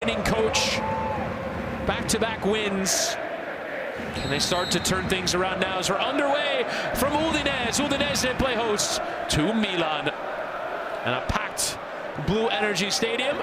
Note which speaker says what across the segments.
Speaker 1: Winning coach, back-to-back wins. And they start to turn things around now as we're underway from Udinese. Udinese play host to Milan. And a packed Blue Energy Stadium.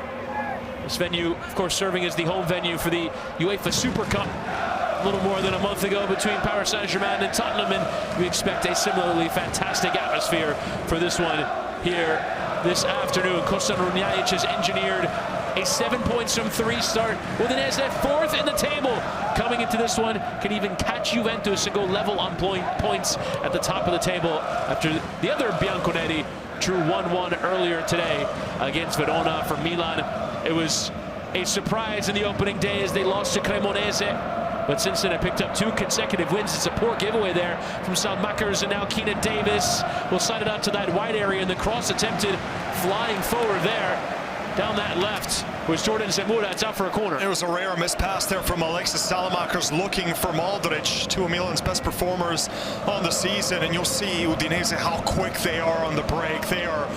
Speaker 1: This venue, of course, serving as the home venue for the UEFA Super Cup a little more than a month ago between Paris Saint-Germain and Tottenham. And we expect a similarly fantastic atmosphere for this one here this afternoon. Kosta Runjajic has engineered a 7 points from 3 start. Udinese fourth in the table. Coming into this one, can even catch Juventus and go level on points at the top of the table after the other Bianconeri drew 1-1 earlier today against Verona. For Milan, it was a surprise in the opening day as they lost to Cremonese. But since then, it picked up 2 consecutive wins. It's a poor giveaway there from Salmakers, and now Keenan Davis will side it out to that wide area, and the cross attempted flying forward there. Down that left was Jordan Zemura. It's out for a corner.
Speaker 2: It was a rare missed pass there from Alexis Salmakers looking for Modric, 2 of Milan's best performers on the season. And you'll see Udinese how quick they are on the break. They are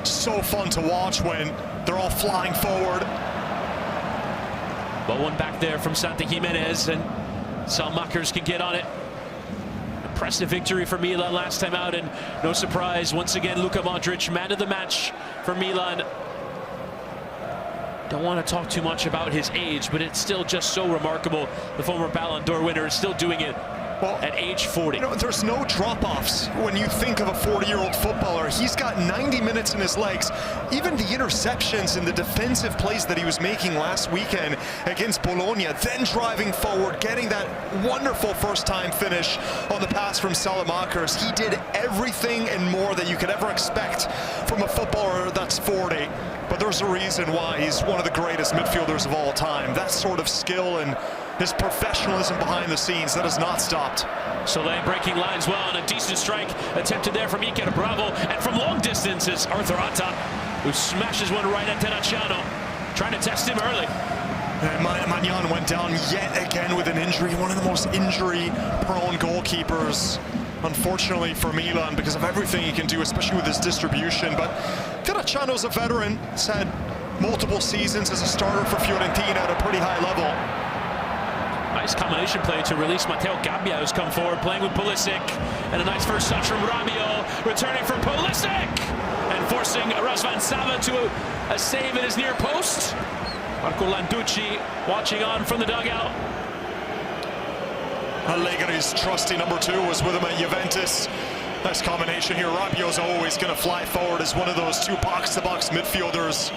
Speaker 2: so fun to watch when they're all flying forward.
Speaker 1: But one back there from Santi Jimenez, and Salmakers can get on it. Impressive victory for Milan last time out, and no surprise, once again, Luka Modric, man of the match for Milan. Don't want to talk too much about his age, but it's still just so remarkable. The former Ballon d'Or winner is still doing it at age 40.
Speaker 2: You know, there's no drop-offs when you think of a 40-year-old footballer. He's got 90 minutes in his legs. Even the interceptions and the defensive plays that he was making last weekend against Bologna, then driving forward, getting that wonderful first-time finish on the pass from Salmakers. He did everything and more that you could ever expect from a footballer that's 40. But there's a reason why he's one of the greatest midfielders of all time. That sort of skill and his professionalism behind the scenes, that has not stopped.
Speaker 1: Soleil breaking lines well, and a decent strike attempted there from Iker Bravo. And from long distance is Arthur Atta, who smashes one right at Terracciano, trying to test him early.
Speaker 2: And Magnan went down yet again with an injury, one of the most injury-prone goalkeepers, unfortunately for Milan, because of everything he can do, especially with his distribution. But Terracciano's a veteran. He's had multiple seasons as a starter for Fiorentina at a pretty high level.
Speaker 1: Nice combination play to release Matteo Gabbia, who's come forward, playing with Pulisic. And a nice first touch from Rabiot, returning for Pulisic! And forcing Razvan Sava to a save at his near post. Marco Landucci watching on from the dugout.
Speaker 2: Allegri's trusty number 2 was with him at Juventus. Nice combination here. Rabiot's always going to fly forward as one of those 2 box-to-box midfielders.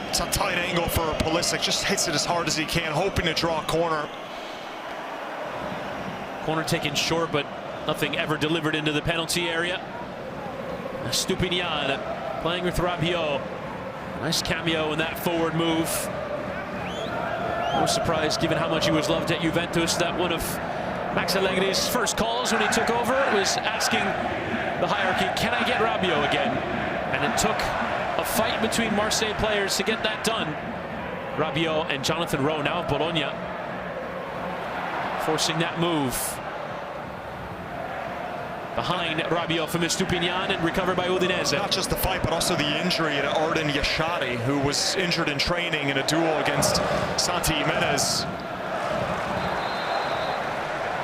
Speaker 2: It's a tight angle for Pulisic, just hits it as hard as he can, hoping to draw a corner.
Speaker 1: Corner taken short, but nothing ever delivered into the penalty area. Stupinian playing with Rabiot. Nice cameo in that forward move. No surprise, given how much he was loved at Juventus, that one of Max Allegri's first calls when he took over was asking the hierarchy, can I get Rabiot again? And it took a fight between Marseille players to get that done. Rabiot and Jonathan Rowe, now of Bologna, forcing that move. Behind Rabiot from Stupinian and recovered by Udinese.
Speaker 2: Not just the fight, but also the injury to Arden Yashari, who was injured in training in a duel against Santi Jimenez.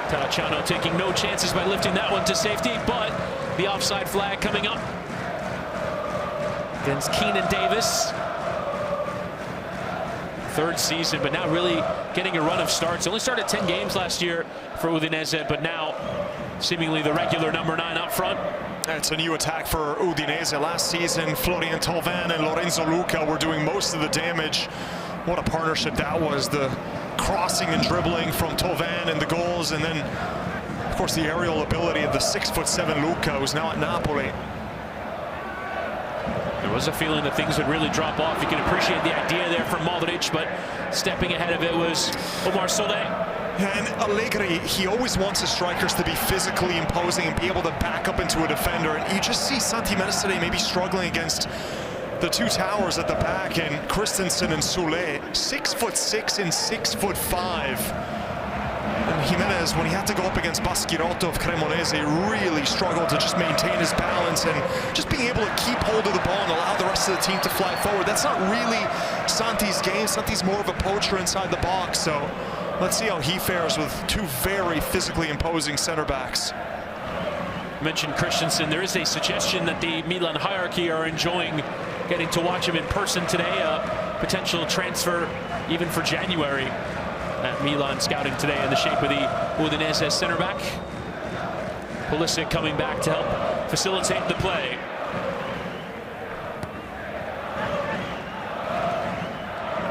Speaker 1: Terracciano taking no chances by lifting that one to safety, but the offside flag coming up against Keenan Davis. 3rd season, but now really getting a run of starts. Only started 10 games last year for Udinese, but now seemingly the regular number 9 up front.
Speaker 2: It's a new attack for Udinese. Last season, Florian Thauvin and Lorenzo Luca were doing most of the damage. What a partnership that was. The crossing and dribbling from Thauvin and the goals, and then, of course, the aerial ability of the 6'7" Luca, who's now at Napoli.
Speaker 1: There was a feeling that things would really drop off. You can appreciate the idea there from Modric, but stepping ahead of it was Omar Soleil.
Speaker 2: And Allegri, he always wants his strikers to be physically imposing and be able to back up into a defender. And you just see Santi Jimenez today maybe struggling against the 2 towers at the back, and Christensen and Soule, 6'6" and 6'5". And Jimenez, when he had to go up against Baschirotto of Cremonese, really struggled to just maintain his balance and just being able to keep hold of the ball and allow the rest of the team to fly forward. That's not really Santi's game. Santi's more of a poacher inside the box, so let's see how he fares with two very physically imposing center backs.
Speaker 1: Mentioned Christensen. There is a suggestion that the Milan hierarchy are enjoying getting to watch him in person today. A potential transfer even for January at Milan scouting today in the shape of the Udinese center back. Pulisic coming back to help facilitate the play.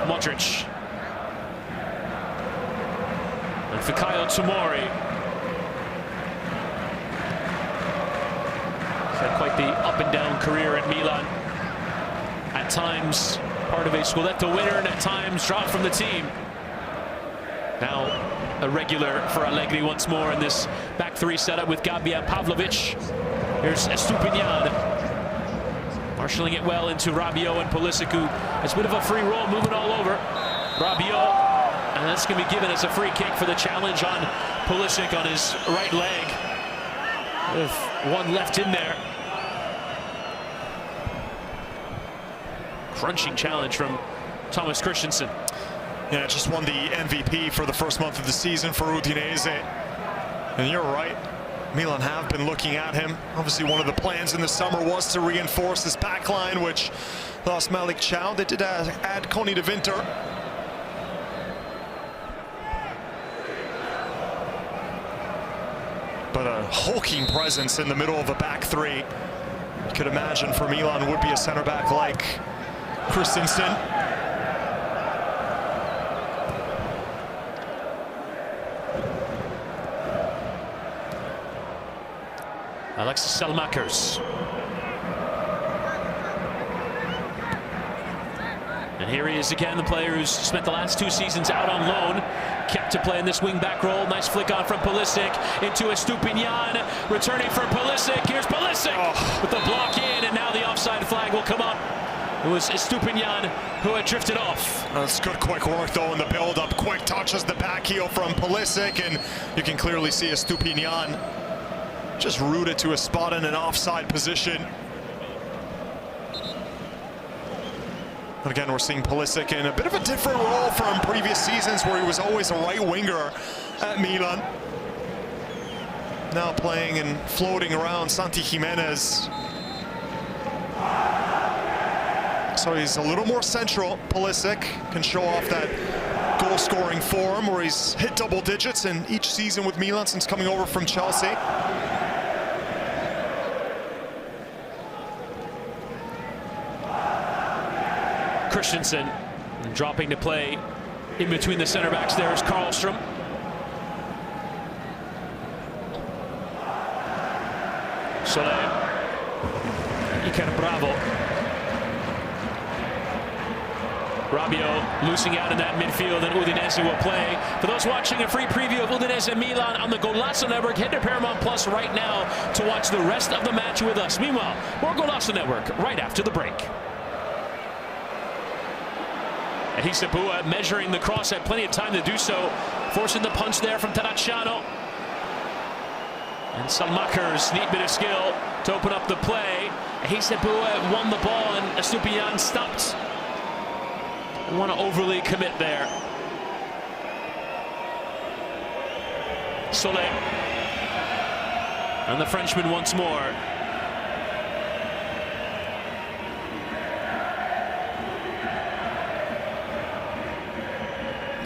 Speaker 1: Modric. And Fikayo Tomori. Had quite the up and down career at Milan. At times part of a Scudetto winner and at times dropped from the team. Now a regular for Allegri once more in this back three setup with Gabbia Pavlovic. Here's Estupinian. Marshalling it well into Rabiot and Pulisic, who has a bit of a free roll moving all over. Rabiot, and that's going to be given as a free kick for the challenge on Pulisic on his right leg. With one left in there. Crunching challenge from Thomas Christensen.
Speaker 2: Yeah, just won the MVP for the first month of the season for Udinese. And you're right, Milan have been looking at him. Obviously one of the plans in the summer was to reinforce this back line, which lost Malik Chow. They did add Conny de Winter. But a hulking presence in the middle of a back three. You could imagine for Milan would be a center back like Christensen.
Speaker 1: Alexis Selmakers. And here he is again, the player who's spent the last 2 seasons out on loan. Kept to play in this wing-back role. Nice flick on from Pulisic into Estupinian. Returning for Pulisic. Here's Pulisic with the block in, and now the offside flag will come up. It was Estupinian who had drifted off.
Speaker 2: That's good quick work though in the build-up. Quick touches the back heel from Pulisic, and you can clearly see Estupinian just rooted to a spot in an offside position. But again, we're seeing Pulisic in a bit of a different role from previous seasons where he was always a right winger at Milan. Now playing and floating around Santi Jimenez. So he's a little more central. Pulisic can show off that goal-scoring form where he's hit double digits in each season with Milan since coming over from Chelsea.
Speaker 1: Christensen dropping to play in between the center backs. There is Karlstrom. Soler. Iker Bravo. Rabiot losing out in that midfield, and Udinese will play. For those watching a free preview of Udinese Milan on the Golasso Network, head to Paramount Plus right now to watch the rest of the match with us. Meanwhile, more Golasso Network right after the break. Hisabua measuring the cross, had plenty of time to do so, forcing the punch there from Terracciano. And Selmakers, neat bit of skill to open up the play. Hisabua won the ball, and Estupinian stopped. Don't want to overly commit there. Soler. And the Frenchman once more.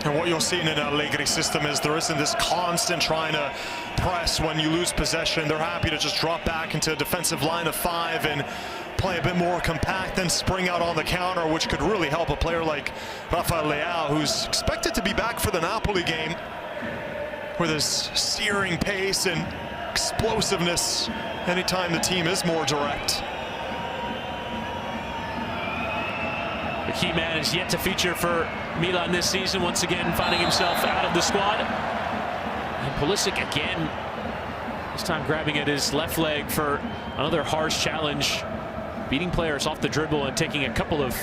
Speaker 2: And what you're seeing in an Allegri system is there isn't this constant trying to press when you lose possession. They're happy to just drop back into a defensive line of 5 and play a bit more compact and spring out on the counter, which could really help a player like Rafael Leao, who's expected to be back for the Napoli game with his searing pace and explosiveness anytime the team is more direct.
Speaker 1: The key man is yet to feature for Milan this season, once again finding himself out of the squad. And Pulisic again, this time grabbing at his left leg for another harsh challenge, beating players off the dribble and taking a couple of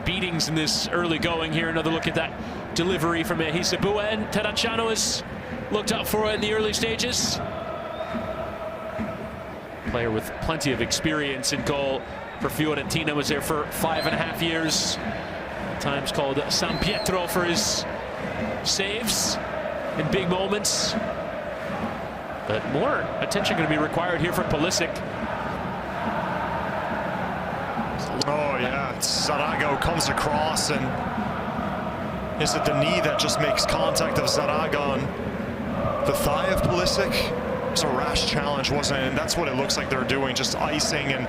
Speaker 1: beatings in this early going. Here another look at that delivery from Hisabua, and Terracciano is looked up for in the early stages. Player with plenty of experience in goal for Fiorentina, was there for 5.5 years. At times called San Pietro for his saves in big moments. But more attention going to be required here from Pulisic.
Speaker 2: Oh yeah, Zarago comes across, and is it the knee that just makes contact of Zarago on the thigh of Pulisic? It's a rash challenge, wasn't it? And that's what it looks like they're doing, just icing and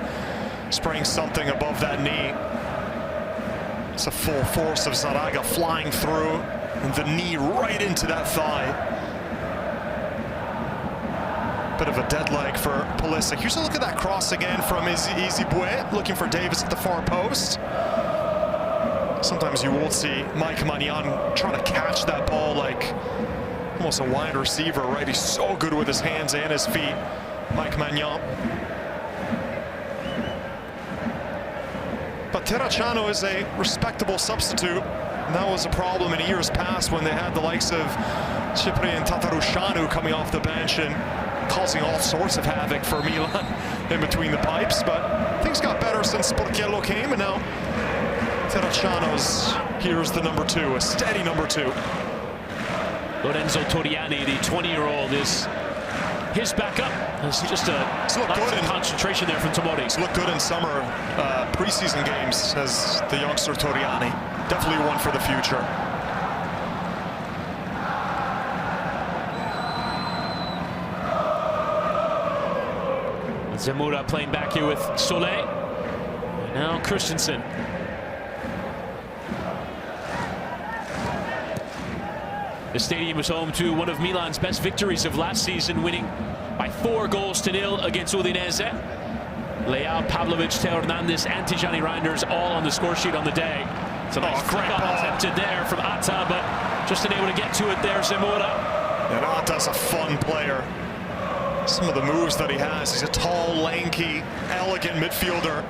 Speaker 2: spraying something above that knee. It's a full force of Zarago flying through, and the knee right into that thigh. Bit of a dead leg for Pulisic. Here's a look at that cross again from Izibue, looking for Davis at the far post. Sometimes you will see Mike Maignan trying to catch that ball like almost a wide receiver, right? He's so good with his hands and his feet, Mike Maignan. But Terracciano is a respectable substitute. And that was a problem in years past when they had the likes of Cyprien Tatarusanu coming off the bench and causing all sorts of havoc for Milan in between the pipes. But things got better since Sportiello came, and now Terracciano's here's the number 2, a steady number 2.
Speaker 1: Lorenzo Torriani, the 20-year-old, is his backup. It's just a lack of concentration there from Tomori.
Speaker 2: He's looked good in summer preseason games as the youngster Torriani. Definitely one for the future.
Speaker 1: Zamora playing back here with Soleil. And now Christensen. The stadium is home to one of Milan's best victories of last season, winning by 4-0 against Udinese. Leao, Pavlovic, Teo Hernandez, and Tijani Reinders all on the score sheet on the day. It's a nice great ball attempted there from Atta, but just unable to get to it there, Zamora.
Speaker 2: And Atta's a fun player. Some of the moves that he has, he's a tall, lanky, elegant midfielder.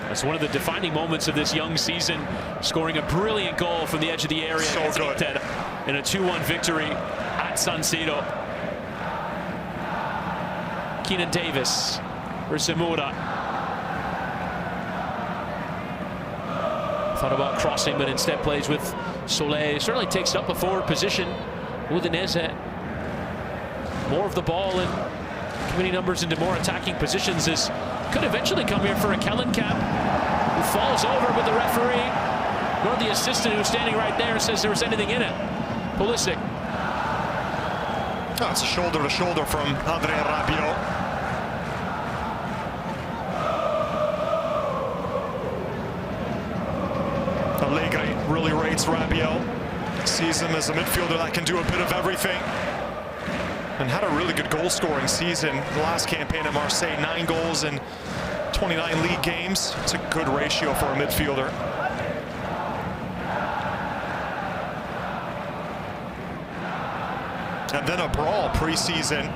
Speaker 1: That's one of the defining moments of this young season, scoring a brilliant goal from the edge of the area
Speaker 2: So good.
Speaker 1: in a 2-1 victory at San Siro. Keenan Davis for Zamora. Thought about crossing, but instead plays with Soleil. Certainly takes up a forward position. Udinese, more of the ball and committing numbers into more attacking positions, is could eventually come here for a Kellen cap, who falls over, but the referee, nor the assistant who's standing right there, says there was anything in it. Pulisic.
Speaker 2: Oh, it's a shoulder-to-shoulder from Andrea Rabiot. Allegri really rates Rabiot. Sees him as a midfielder that can do a bit of everything. And had a really good goal-scoring season. The last campaign at Marseille, 9 goals in 29 league games. It's a good ratio for a midfielder. And then a brawl preseason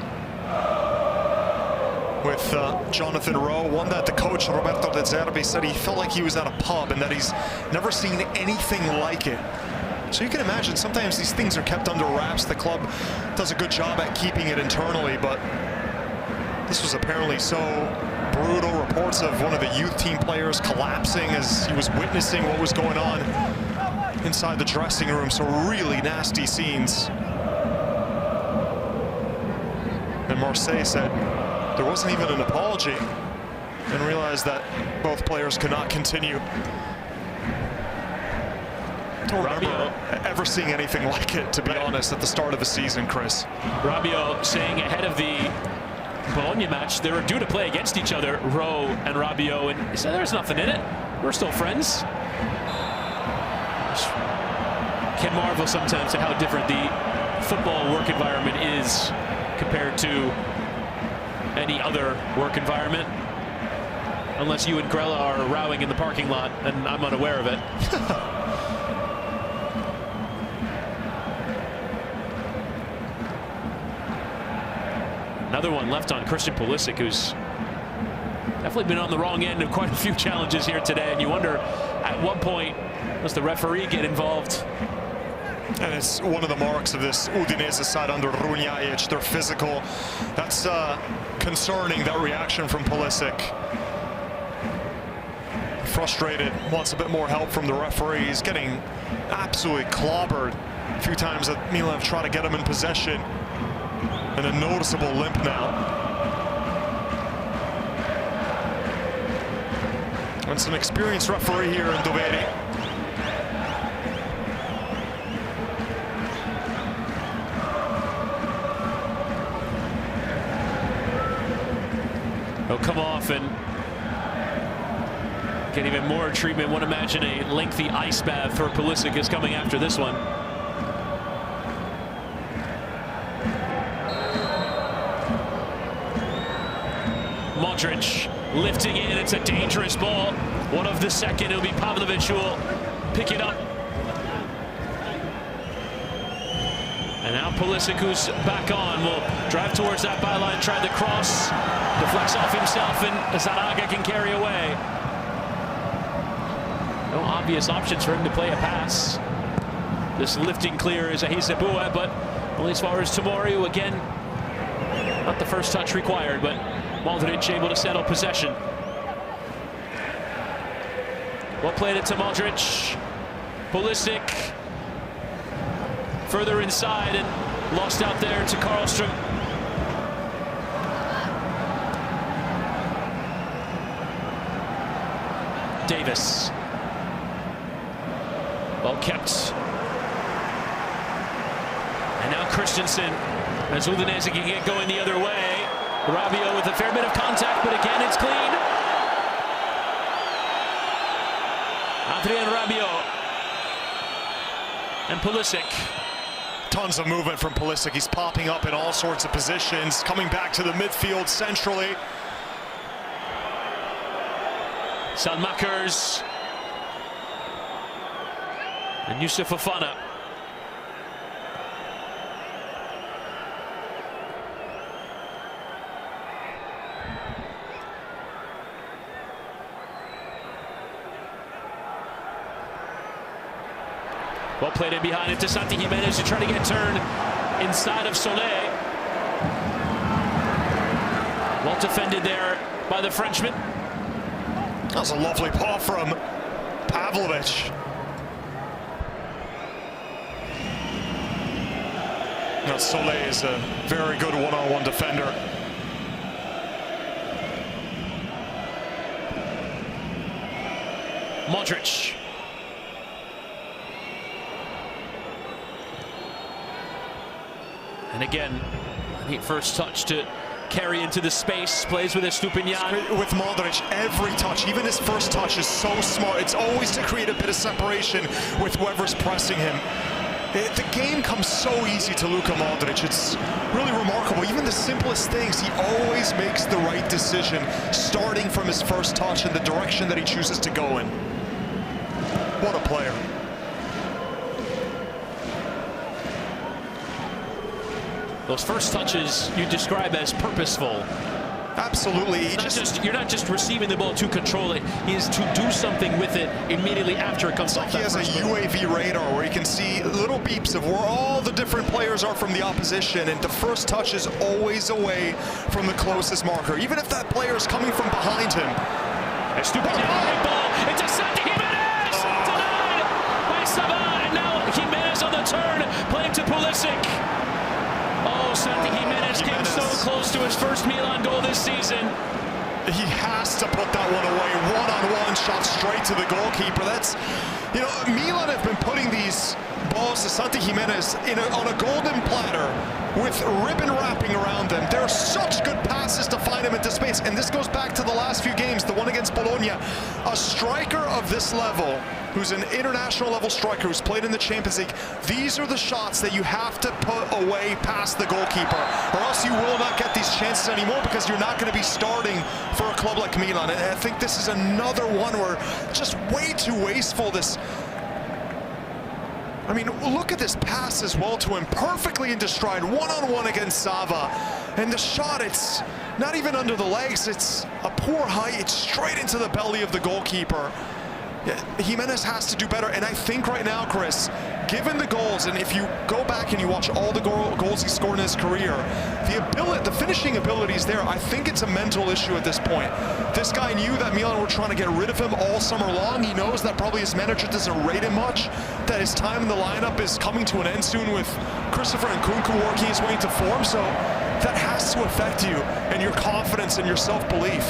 Speaker 2: with Jonathan Rowe, one that the coach Roberto De Zerbi said he felt like he was at a pub and that he's never seen anything like it. So you can imagine sometimes these things are kept under wraps. The club does a good job at keeping it internally, but this was apparently so brutal. Reports of one of the youth team players collapsing as he was witnessing what was going on inside the dressing room. So really nasty scenes. And Marseille said there wasn't even an apology and realized that both players could not continue. I don't remember ever seeing anything like it, to be honest, at the start of the season, Chris.
Speaker 1: Rabiot saying ahead of the Bologna match they were due to play against each other, Rowe and Rabiot, and he said there's nothing in it. We're still friends. Can marvel sometimes at how different the football work environment is compared to any other work environment. Unless you and Grella are rowing in the parking lot, and I'm unaware of it. Another one left on Christian Pulisic, who's definitely been on the wrong end of quite a few challenges here today. And you wonder, at what point does the referee get involved?
Speaker 2: And it's one of the marks of this Udinese side under Runjajic. They're physical. That's concerning, that reaction from Pulisic. Frustrated, wants a bit more help from the referee. He's getting absolutely clobbered a few times that Milan have tried to get him in possession. And a noticeable limp now. And it's an experienced referee here in Doveri.
Speaker 1: He'll come off and get even more treatment. One imagine a lengthy ice bath for Pulisic is coming after this one. Modric lifting in. It's a dangerous ball. One of the second. It'll be Pavlovic who will pick it up. And now Pulisic, who's back on, will drive towards that byline, try the cross, deflects off himself, and Zaraga can carry away. No obvious options for him to play a pass. This lifting clear is a Hezebua, but only as far as Tomori, who again, not the first touch required, but Modric able to settle possession. Well played it to Modric. Pulisic further inside and lost out there to Karlström. Davis. Well kept. And now Christensen, as Udinese can get going the other way. Rabiot with a fair bit of contact, but again it's clean. Adrien Rabiot. And Pulisic.
Speaker 2: Tons of movement from Pulisic. He's popping up in all sorts of positions, coming back to the midfield centrally.
Speaker 1: Salmakers. And Yusuf Fofana. Well played in behind it to Santi Jimenez to try to get turned inside of Soler. Well defended there by the Frenchman.
Speaker 2: That was a lovely paw from Pavlovic. Now Soler is a very good one-on-one defender.
Speaker 1: Modric. And again, a neat first touch to carry into the space. Plays with Estupinian.
Speaker 2: With Modric, every touch, even his first touch, is so smart. It's always to create a bit of separation with whoever's pressing him. The game comes so easy to Luka Modric. It's really remarkable. Even the simplest things, he always makes the right decision, starting from his first touch and the direction that he chooses to go in. What a player.
Speaker 1: Those first touches you describe as purposeful.
Speaker 2: Absolutely.
Speaker 1: You're not just receiving the ball to control it. He is to do something with it immediately after it comes off.
Speaker 2: He has a UAV radar where he can see little beeps of where all the different players are from the opposition, and the first touch is always away from the closest marker, even if that player is coming from behind him.
Speaker 1: A stupid ball into Santi Jimenez! Denied by Sabah, and now Jimenez on the turn, playing to Pulisic. Oh, Santi Jimenez came so close to his first Milan goal this season.
Speaker 2: He has to put that one away. One-on-one shot straight to the goalkeeper. That's, you know, Milan have been putting these balls to Santi Jimenez on a golden platter with ribbon wrapping around them. There are such good passes to find him into space. And this goes back to the last few games, the one against Bologna. A striker of this level, who's an international level striker, who's played in the Champions League, these are the shots that you have to put away past the goalkeeper, or else you will not get these chances anymore, because you're not going to be starting for a club like Milan. And I think this is another one where just way too wasteful. I mean, look at this pass as well to him, perfectly into stride, one-on-one against Sava. And the shot, it's not even under the legs, it's a poor height, it's straight into the belly of the goalkeeper. Jimenez has to do better, and I think right now, Chris, given the goals, and if you go back and you watch all the goals he scored in his career, the finishing ability is there. I think it's a mental issue at this point. This guy knew that Milan were trying to get rid of him all summer long. He knows that probably his manager doesn't rate him much, that his time in the lineup is coming to an end soon with Christopher Nkunku working his way into form, so that has to affect you and your confidence and your self-belief.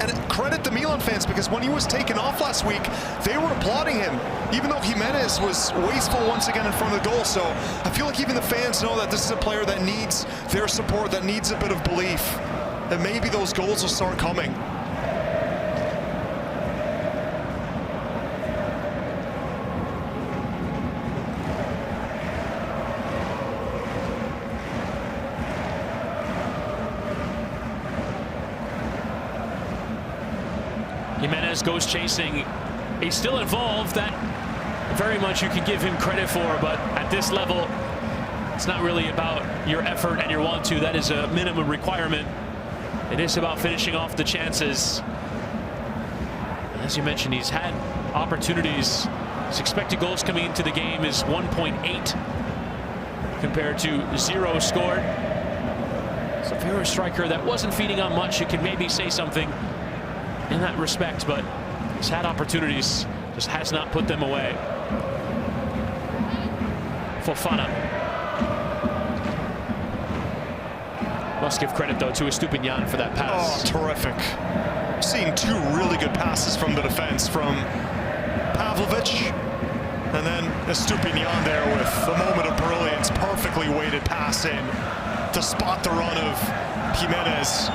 Speaker 2: And credit the Milan fans, because when he was taken off last week, they were applauding him, even though Jimenez was wasteful once again in front of the goal. So I feel like even the fans know that this is a player that needs their support, that needs a bit of belief, and maybe those goals will start coming.
Speaker 1: Jimenez goes chasing. He's still involved. That very much you can give him credit for, but at this level, it's not really about your effort and your want to. That is a minimum requirement. It is about finishing off the chances. As you mentioned, he's had opportunities. His expected goals coming into the game is 1.8 compared to 0 scored. So if you're a striker that wasn't feeding on much, you can maybe say something in that respect, but he's had opportunities, just has not put them away. Fofana. Must give credit, though, to Estupinian for that pass.
Speaker 2: Oh, terrific. Seeing 2 really good passes from the defense, from Pavlovic, and then Estupinian there with a moment of brilliance, perfectly weighted pass in to spot the run of Jimenez.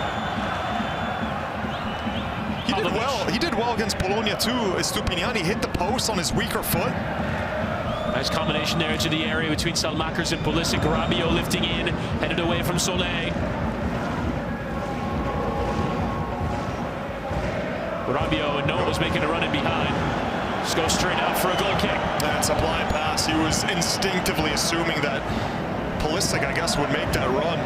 Speaker 2: He did well against Bologna too. Estupinian, he hit the post on his weaker foot.
Speaker 1: Nice combination there into the area between Salmakers and Pulisic. Rabiot lifting in, headed away from Soleil. Rabiot and Noah was making a run in behind. Just goes straight out for a goal kick.
Speaker 2: That's a blind pass. He was instinctively assuming that Pulisic, I guess, would make that run.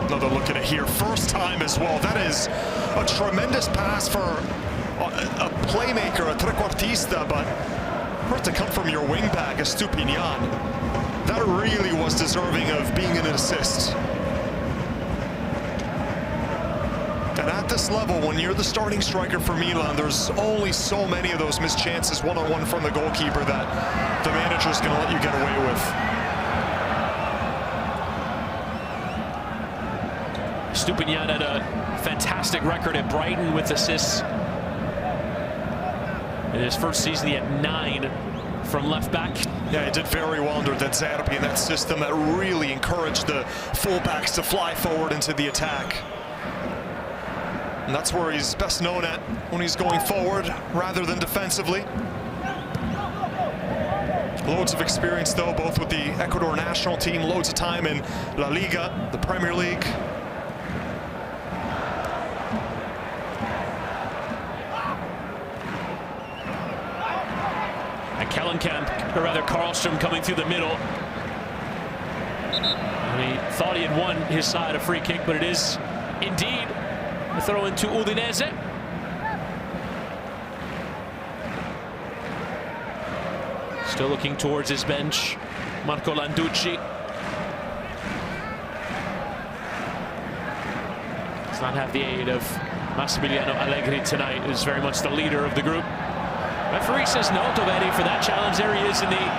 Speaker 2: Another look at it here, first time as well. That is a tremendous pass for a playmaker, a trequartista, but for it to come from your wingback, Estupinian, that really was deserving of being an assist. And at this level, when you're the starting striker for Milan, there's only so many of those missed chances one-on-one from the goalkeeper that the manager's going to let you get away with.
Speaker 1: Estupinian had a fantastic record at Brighton with assists. In his first season, he had 9 from left back.
Speaker 2: Yeah, he did very well under De Zerbi in that system that really encouraged the fullbacks to fly forward into the attack. And that's where he's best known at, when he's going forward rather than defensively. Loads of experience, though, both with the Ecuador national team, loads of time in La Liga, the Premier League.
Speaker 1: Kellenkamp, or rather Karlström, coming through the middle. And he thought he had won his side a free kick, but it is indeed a throw into Udinese. Still looking towards his bench, Marco Landucci. Does not have the aid of Massimiliano Allegri tonight, who's very much the leader of the group. Referee says no to Betty for that challenge. There he is in the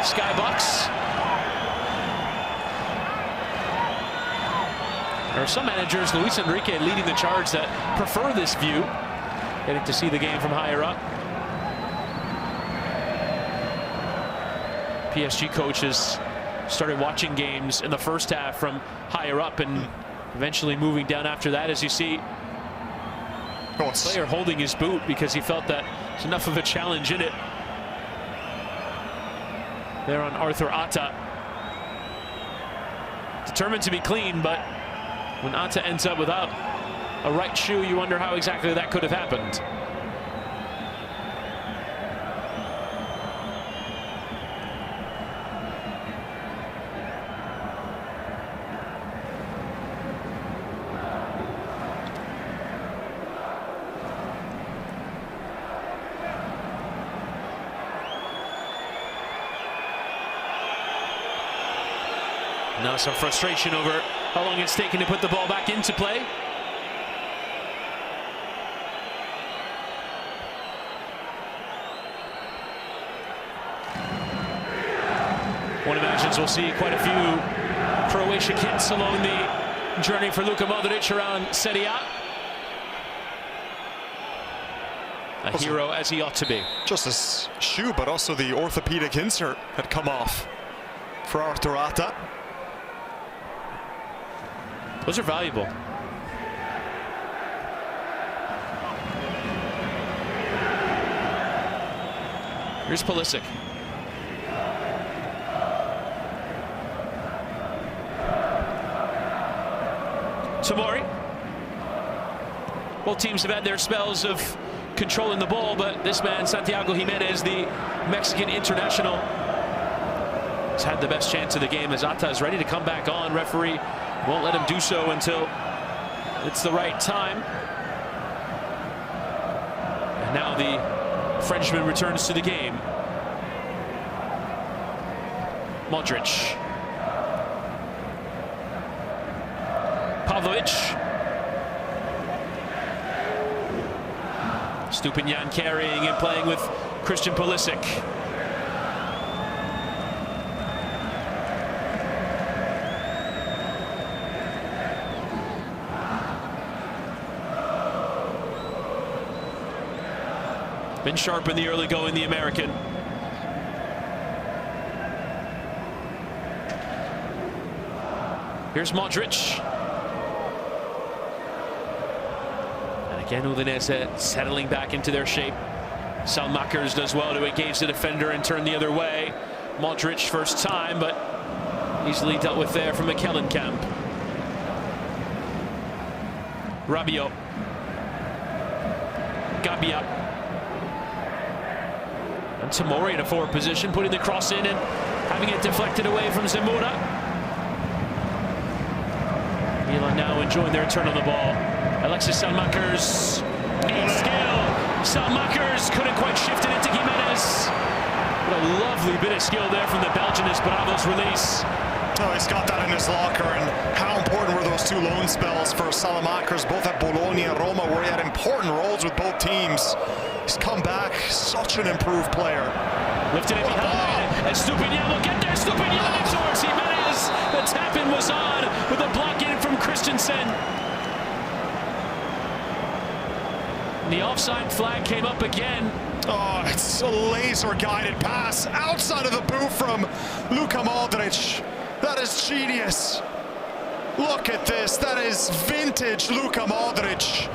Speaker 1: skybox. There are some managers, Luis Enrique leading the charge, that prefer this view, getting to see the game from higher up. PSG coaches started watching games in the first half from higher up and eventually moving down after that, as you see player holding his boot because he felt that there's enough of a challenge in it. There on Arthur Atta. Determined to be clean, but when Atta ends up without a right shoe, you wonder how exactly that could have happened. Now some frustration over how long it's taken to put the ball back into play. One imagines we'll see quite a few Croatia kits along the journey for Luka Modric around Serie A. A hero as he ought to be.
Speaker 2: Just his shoe, but also the orthopedic insert had come off for Arturata.
Speaker 1: Those are valuable. Here's Pulisic. Tomori. Both teams have had their spells of controlling the ball, but this man, Santiago Jimenez, the Mexican international, has had the best chance of the game as Atta is ready to come back on. Referee won't let him do so until it's the right time. And now the Frenchman returns to the game. Modric. Pavlovic. Stupinian carrying and playing with Christian Pulisic. Been sharp in the early going, the American. Here's Modric. And again, Udinese settling back into their shape. Salmakers does well to engage the defender and turn the other way. Modric first time, but easily dealt with there from Camp. Rabiot. Gabia. And Tomori in a forward position, putting the cross in and having it deflected away from Zamora. Milan now enjoying their turn on the ball. Alexis Salmakers needs skill. Salmakers couldn't quite shift it into Jimenez. What a lovely bit of skill there from the Belgian as Bravo's release.
Speaker 2: Oh, he's got that in his locker, and how important were those two loan spells for Salamakers, both at Bologna and Roma, where he had important roles with both teams. He's come back, such an improved player.
Speaker 1: Lifted it behind, and Stupinian will get there. Stupinian towards Jimenez. The tap-in was on with a block in from Christensen. The offside flag came up again.
Speaker 2: Oh, it's a laser-guided pass outside of the boot from Luka Modric. That is genius. Look at this. That is vintage Luka Modric.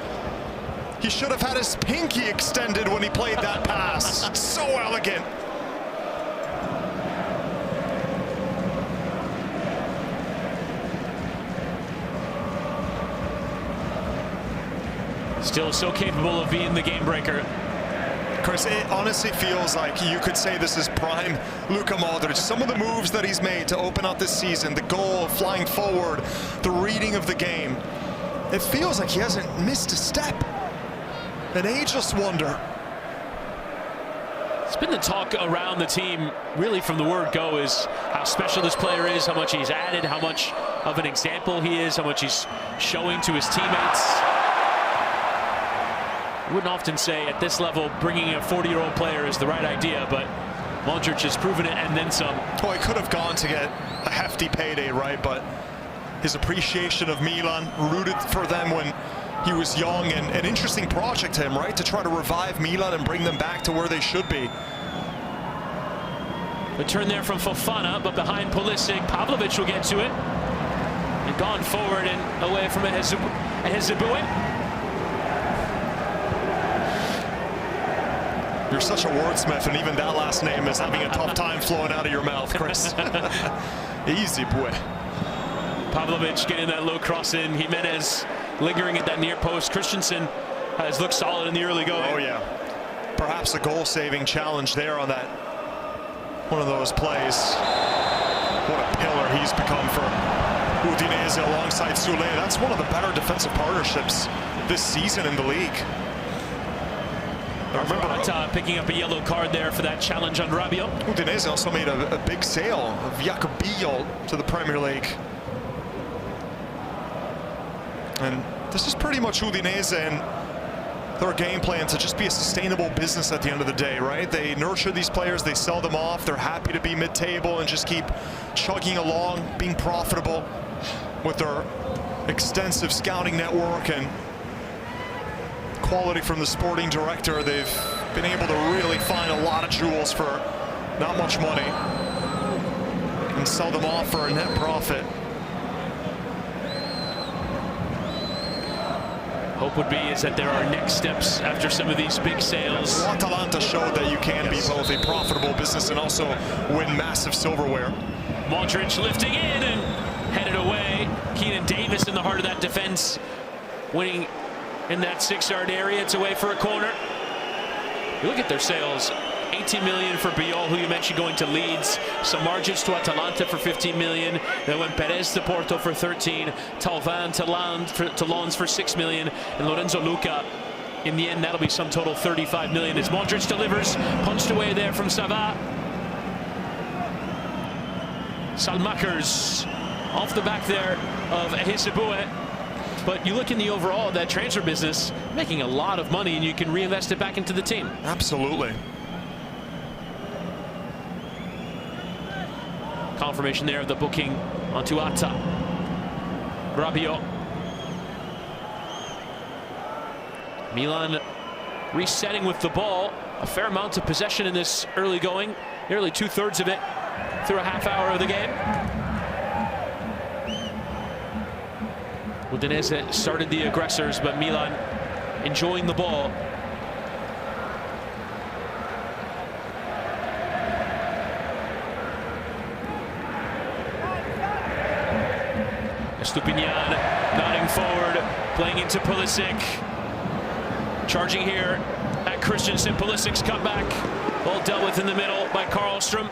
Speaker 2: He should have had his pinky extended when he played that pass. So elegant.
Speaker 1: Still so capable of being the game breaker.
Speaker 2: Chris, it honestly feels like you could say this is prime Luka Modric. Some of the moves that he's made to open up this season, the goal, flying forward, the reading of the game, it feels like he hasn't missed a step. An ageless wonder.
Speaker 1: It's been the talk around the team, really from the word go, is how special this player is, how much he's added, how much of an example he is, how much he's showing to his teammates. I wouldn't often say at this level bringing a 40-year-old player is the right idea, but Modric has proven it and then some.
Speaker 2: Well, he could have gone to get a hefty payday, right? But his appreciation of Milan, rooted for them when he was young, and an interesting project to him, right? To try to revive Milan and bring them back to where they should be.
Speaker 1: The turn there from Fofana, but behind Pulisic, Pavlovic will get to it. And gone forward and away from Hezebue.
Speaker 2: You're such a wordsmith, and even that last name is having a tough time flowing out of your mouth, Chris. Easy, boy.
Speaker 1: Pavlovic getting that low cross in. Jimenez lingering at that near post. Christensen has looked solid in the early going.
Speaker 2: Oh, yeah. Perhaps a goal-saving challenge there on that one of those plays. What a pillar he's become for Udinese alongside Soule. That's one of the better defensive partnerships this season in the league. I remember
Speaker 1: Atta picking up a yellow card there for that challenge on Rabiot.
Speaker 2: Udinese also made a big sale of Jacobillo to the Premier League. And this is pretty much Udinese and their game plan to just be a sustainable business at the end of the day, right? They nurture these players, they sell them off, they're happy to be mid-table and just keep chugging along, being profitable with their extensive scouting network and quality from the sporting director. They've been able to really find a lot of jewels for not much money and sell them off for a net profit.
Speaker 1: Hope would be is that there are next steps after some of these big sales.
Speaker 2: Atalanta showed that you can be both a profitable business and also win massive silverware.
Speaker 1: Modric lifting in and headed away. Keenan Davis in the heart of that defense, winning in that 6-yard area. It's away for a corner. You look at their sales. 18 million for Biol, who you mentioned going to Leeds. Samardzic to Atalanta for 15 million. Then went Perez to Porto for 13. Talvan to Lens for 6 million. And Lorenzo Luca, in the end, that'll be some total 35 million. As Modric delivers, punched away there from Sava. Salmakers off the back there of Hisebue. But you look in the overall, that transfer business, making a lot of money, and you can reinvest it back into the team.
Speaker 2: Absolutely.
Speaker 1: Confirmation there of the booking onto Atta. Rabiot. Milan resetting with the ball. A fair amount of possession in this early going. Nearly 2/3 of it through a half hour of the game. Udinese started the aggressors, but Milan enjoying the ball. Stupinian nodding forward, playing into Pulisic. Charging here at Christensen. Pulisic's comeback. All dealt with in the middle by Karlstrom.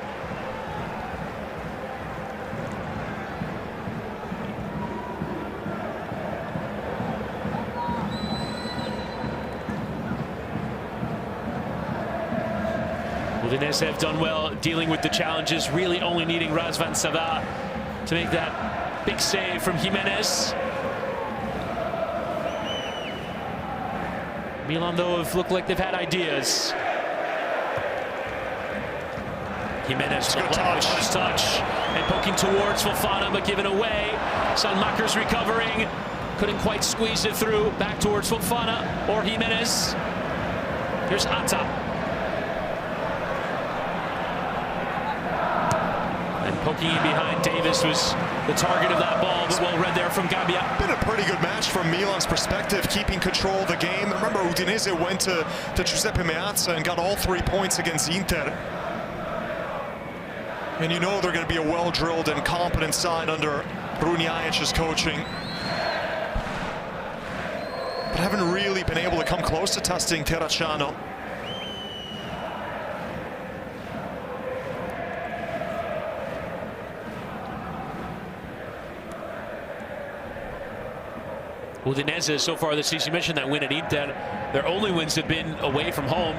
Speaker 1: Udinese have done well dealing with the challenges, really only needing Razvan Sava to make that big save from Jimenez. Milan, though, have looked like they've had ideas. Jimenez, good touch, and poking towards Fofana, but given away. Salmakers recovering, couldn't quite squeeze it through. Back towards Fofana or Jimenez. Here's Atta. Poking in behind Davis was the target of that ball, but well read there from Gabbia.
Speaker 2: Been a pretty good match from Milan's perspective, keeping control of the game. Remember, Udinese went to Giuseppe Meazza and got all 3 points against Inter. And you know they're going to be a well-drilled and competent side under Runjajic's coaching. But haven't really been able to come close to testing Terracciano.
Speaker 1: Udinese so far this season, you mentioned that win at Inter. Their only wins have been away from home.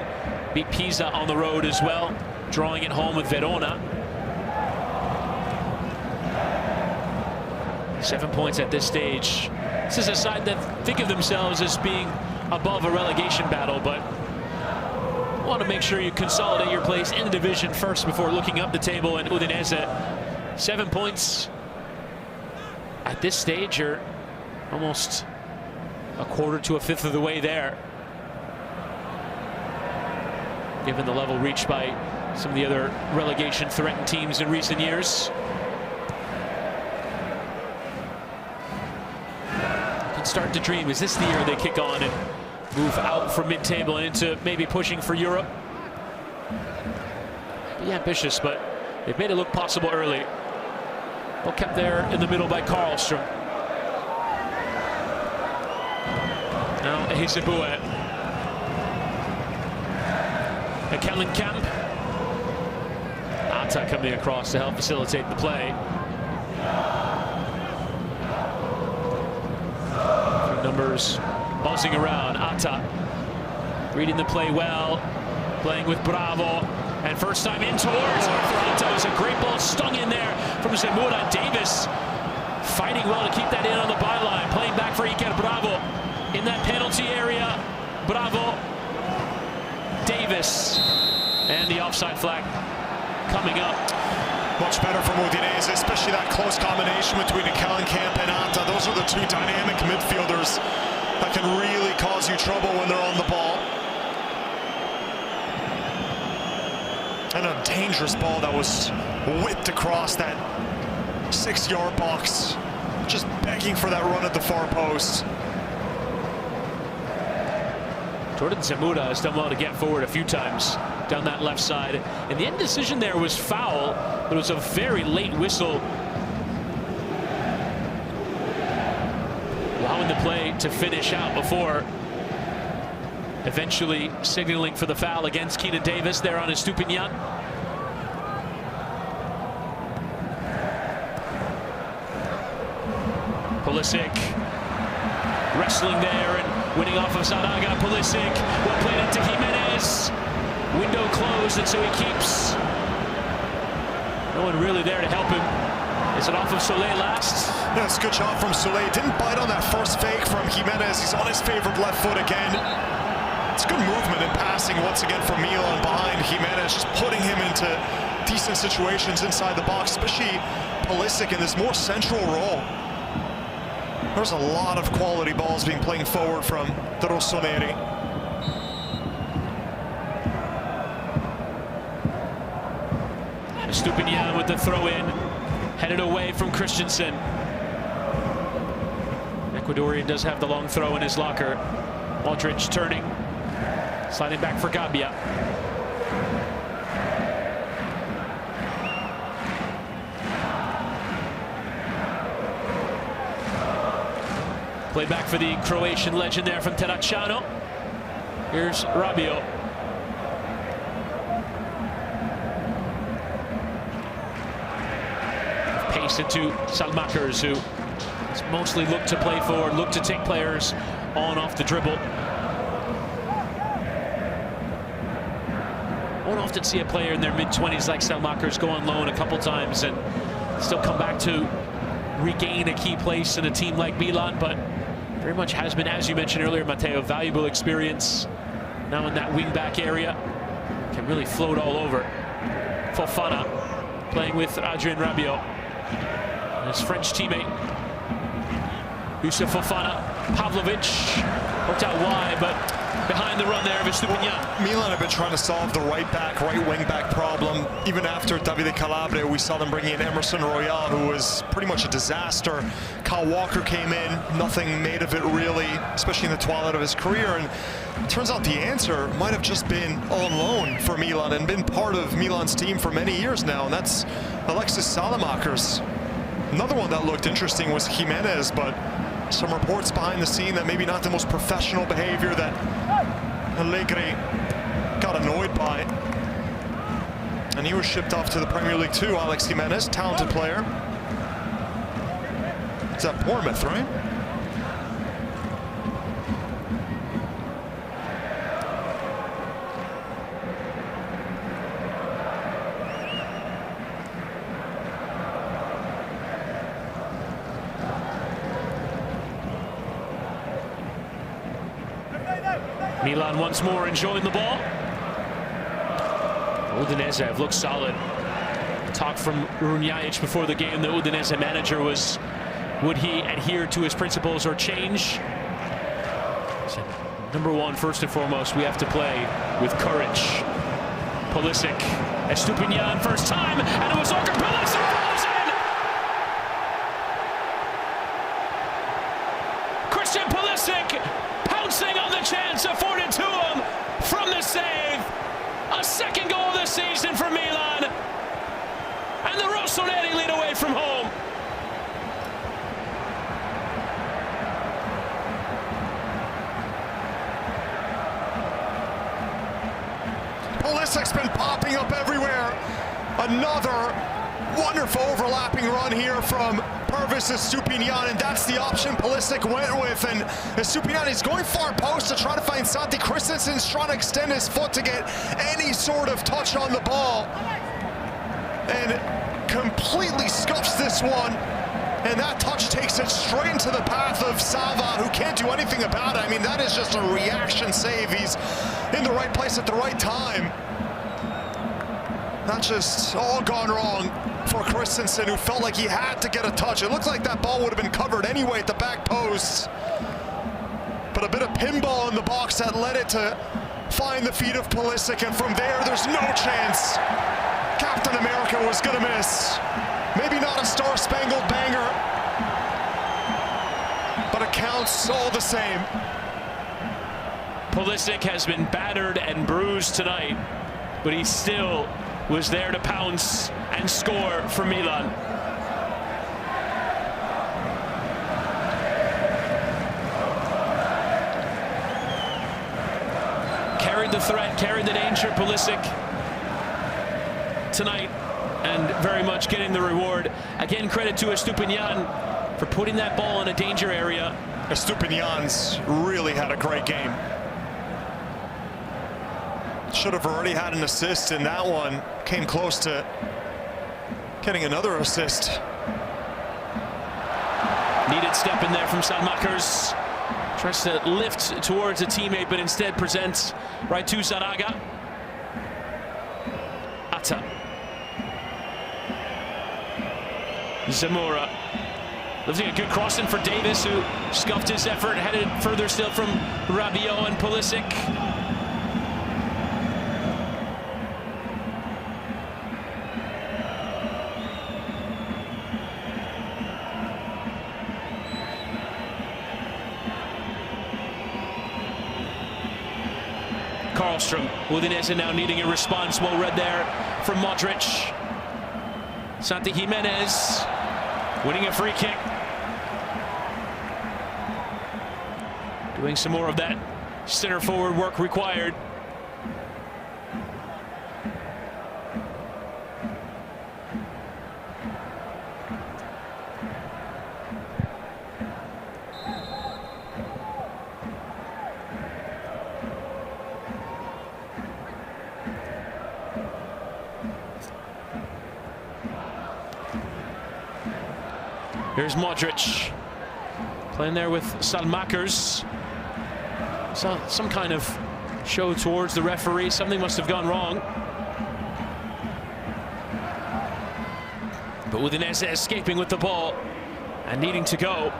Speaker 1: Beat Pisa on the road as well, drawing it home with Verona. 7 points at this stage. This is a side that think of themselves as being above a relegation battle, but want to make sure you consolidate your place in the division first before looking up the table. And Udinese, 7 points at this stage are almost a quarter to a fifth of the way there, given the level reached by some of the other relegation threatened teams in recent years. You can start to dream, is this the year they kick on and move out from mid-table and into maybe pushing for Europe? Be ambitious, but they've made it look possible early. Well, kept there in the middle by Karlstrom. Now Hisebue. Kellenkamp. Atta coming across to help facilitate the play. Numbers buzzing around. Atta reading the play well, playing with Bravo, and first time in towards Arthur. It was a great ball stung in there from Zamora. Davis fighting well to keep that in on the byline, playing back for Iker Bravo in that penalty area. Bravo, Davis, and the offside flag coming up.
Speaker 2: Much better from Udinese, especially that close combination between Camp and Atta. Those are the two dynamic midfielders that can really cause you trouble when they're on the ball. And a dangerous ball that was whipped across that 6-yard box, just begging for that run at the far post.
Speaker 1: Jordan Zamora has done well to get forward a few times down that left side. And the end decision there was foul, but it was a very late whistle, allowing the play to finish out before eventually signaling for the foul against Keenan Davis there on Estupinian. Pulisic wrestling there and winning off of Zanaga. Pulisic, well played into Jimenez. Window closed, and so he keeps. No one really there to help him. Is it off of Soleil last?
Speaker 2: Yeah, it's a good shot from Soleil. Didn't bite on that first fake from Jimenez. He's on his favorite left foot again. It's good movement and passing once again from Milan behind Jimenez, just putting him into decent situations inside the box, especially Pulisic in this more central role. There's a lot of quality balls being played forward from the Rossoneri.
Speaker 1: Estupinian with the throw-in, headed away from Christensen. Ecuadorian does have the long throw in his locker. Modric turning, sliding back for Gabia. Play back for the Croatian legend there from Terracciano. Here's Rabiot. Pace into Salmakers, who has mostly looked to play forward, looked to take players on off the dribble. Won't often see a player in their mid-20s like Salmakers go on loan a couple times and still come back to regain a key place in a team like Milan, but very much has been, as you mentioned earlier, Matteo, valuable experience now in that wing-back area. Can really float all over. Fofana playing with Adrien Rabiot. And his French teammate, Youssouf Fofana. Pavlovic worked out wide, but behind the run there of Estupinian.
Speaker 2: Milan have been trying to solve the right wing back problem. Even after Davide Calabria, we saw them bringing in Emerson Royal, who was pretty much a disaster. Kyle Walker came in, nothing made of it really, especially in the twilight of his career. And it turns out the answer might have just been on loan for Milan and been part of Milan's team for many years now, and that's Alexis Salamakers. Another one that looked interesting was Jimenez, but some reports behind the scene that maybe not the most professional behavior that Allegri got annoyed by. And he was shipped off to the Premier League too, Alex Jimenez, talented player. It's at Bournemouth, right?
Speaker 1: Milan once more enjoying the ball. Udinese have looked solid. Talk from Runjajic before the game, the Udinese manager, was would he adhere to his principles or change? So, number one, first and foremost, we have to play with courage. Pulisic, Estupinian, first time, and it was Orkun Pulisic falls in! Christian Pulisic pouncing on the chance afforded to him from the save. A second goal of the season for Milan. And the Rossoneri lead away from home.
Speaker 2: Pulisic's been popping up everywhere. Another Wonderful overlapping run here from Pervis Estupiñán, and that's the option Pulisic went with. And Estupiñán is going far post to try to find Santi. Christensen's trying to extend his foot to get any sort of touch on the ball, and completely scuffs this one. And that touch takes it straight into the path of Sava, who can't do anything about it. I mean, that is just a reaction save. He's in the right place at the right time. That's just all gone wrong for Christensen, who felt like he had to get a touch. It looked like that ball would have been covered anyway at the back post. But a bit of pinball in the box that led it to find the feet of Pulisic, and from there, there's no chance Captain America was gonna miss. Maybe not a star-spangled banger, but it counts all the same.
Speaker 1: Pulisic has been battered and bruised tonight, but he still was there to pounce and score for Milan. Carried the threat, carried the danger, Pulisic tonight, and very much getting the reward. Again, credit to Estupiñán for putting that ball in a danger area.
Speaker 2: Estupiñán's really had a great game. Should have already had an assist in that one. Came close to getting another assist.
Speaker 1: Needed step in there from Salmakers. Tries to lift towards a teammate, but instead presents right to Zaraga. Atta. Zamora. Lifting a good cross in for Davis, who scuffed his effort, headed further still from Rabiot and Pulisic. Karlstrom, Udinese now needing a response. Well read there from Modric. Santi Jimenez winning a free kick. Doing some more of that center forward work required. Here's Modric playing there with Salmakers. So some kind of show towards the referee. Something must have gone wrong. But Udinese escaping with the ball and needing to go.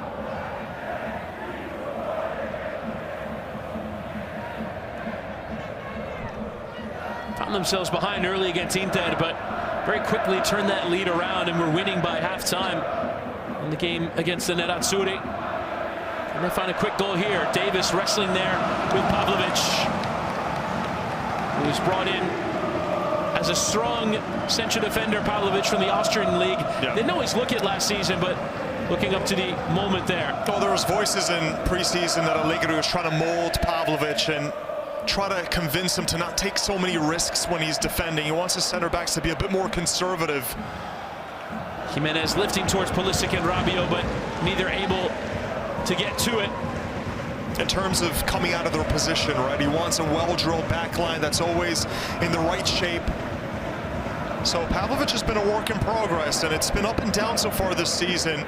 Speaker 1: Found themselves behind early against Inter, but very quickly turned that lead around and were winning by halftime in the game against the Nerazzurri. And they find a quick goal here. Davis wrestling there with Pavlovic, who's brought in as a strong central defender. Pavlovic from the Austrian league.
Speaker 2: Yeah.
Speaker 1: Didn't always look it last season, but looking up to the moment there.
Speaker 2: Oh, there was voices in preseason that Allegri was trying to mold Pavlovic and try to convince him to not take so many risks when he's defending. He wants his center backs to be a bit more conservative.
Speaker 1: Jimenez lifting towards Pulisic and Rabiot, but neither able to get to it.
Speaker 2: In terms of coming out of their position, right? He wants a well-drilled back line that's always in the right shape. So Pavlovic has been a work in progress, and it's been up and down so far this season.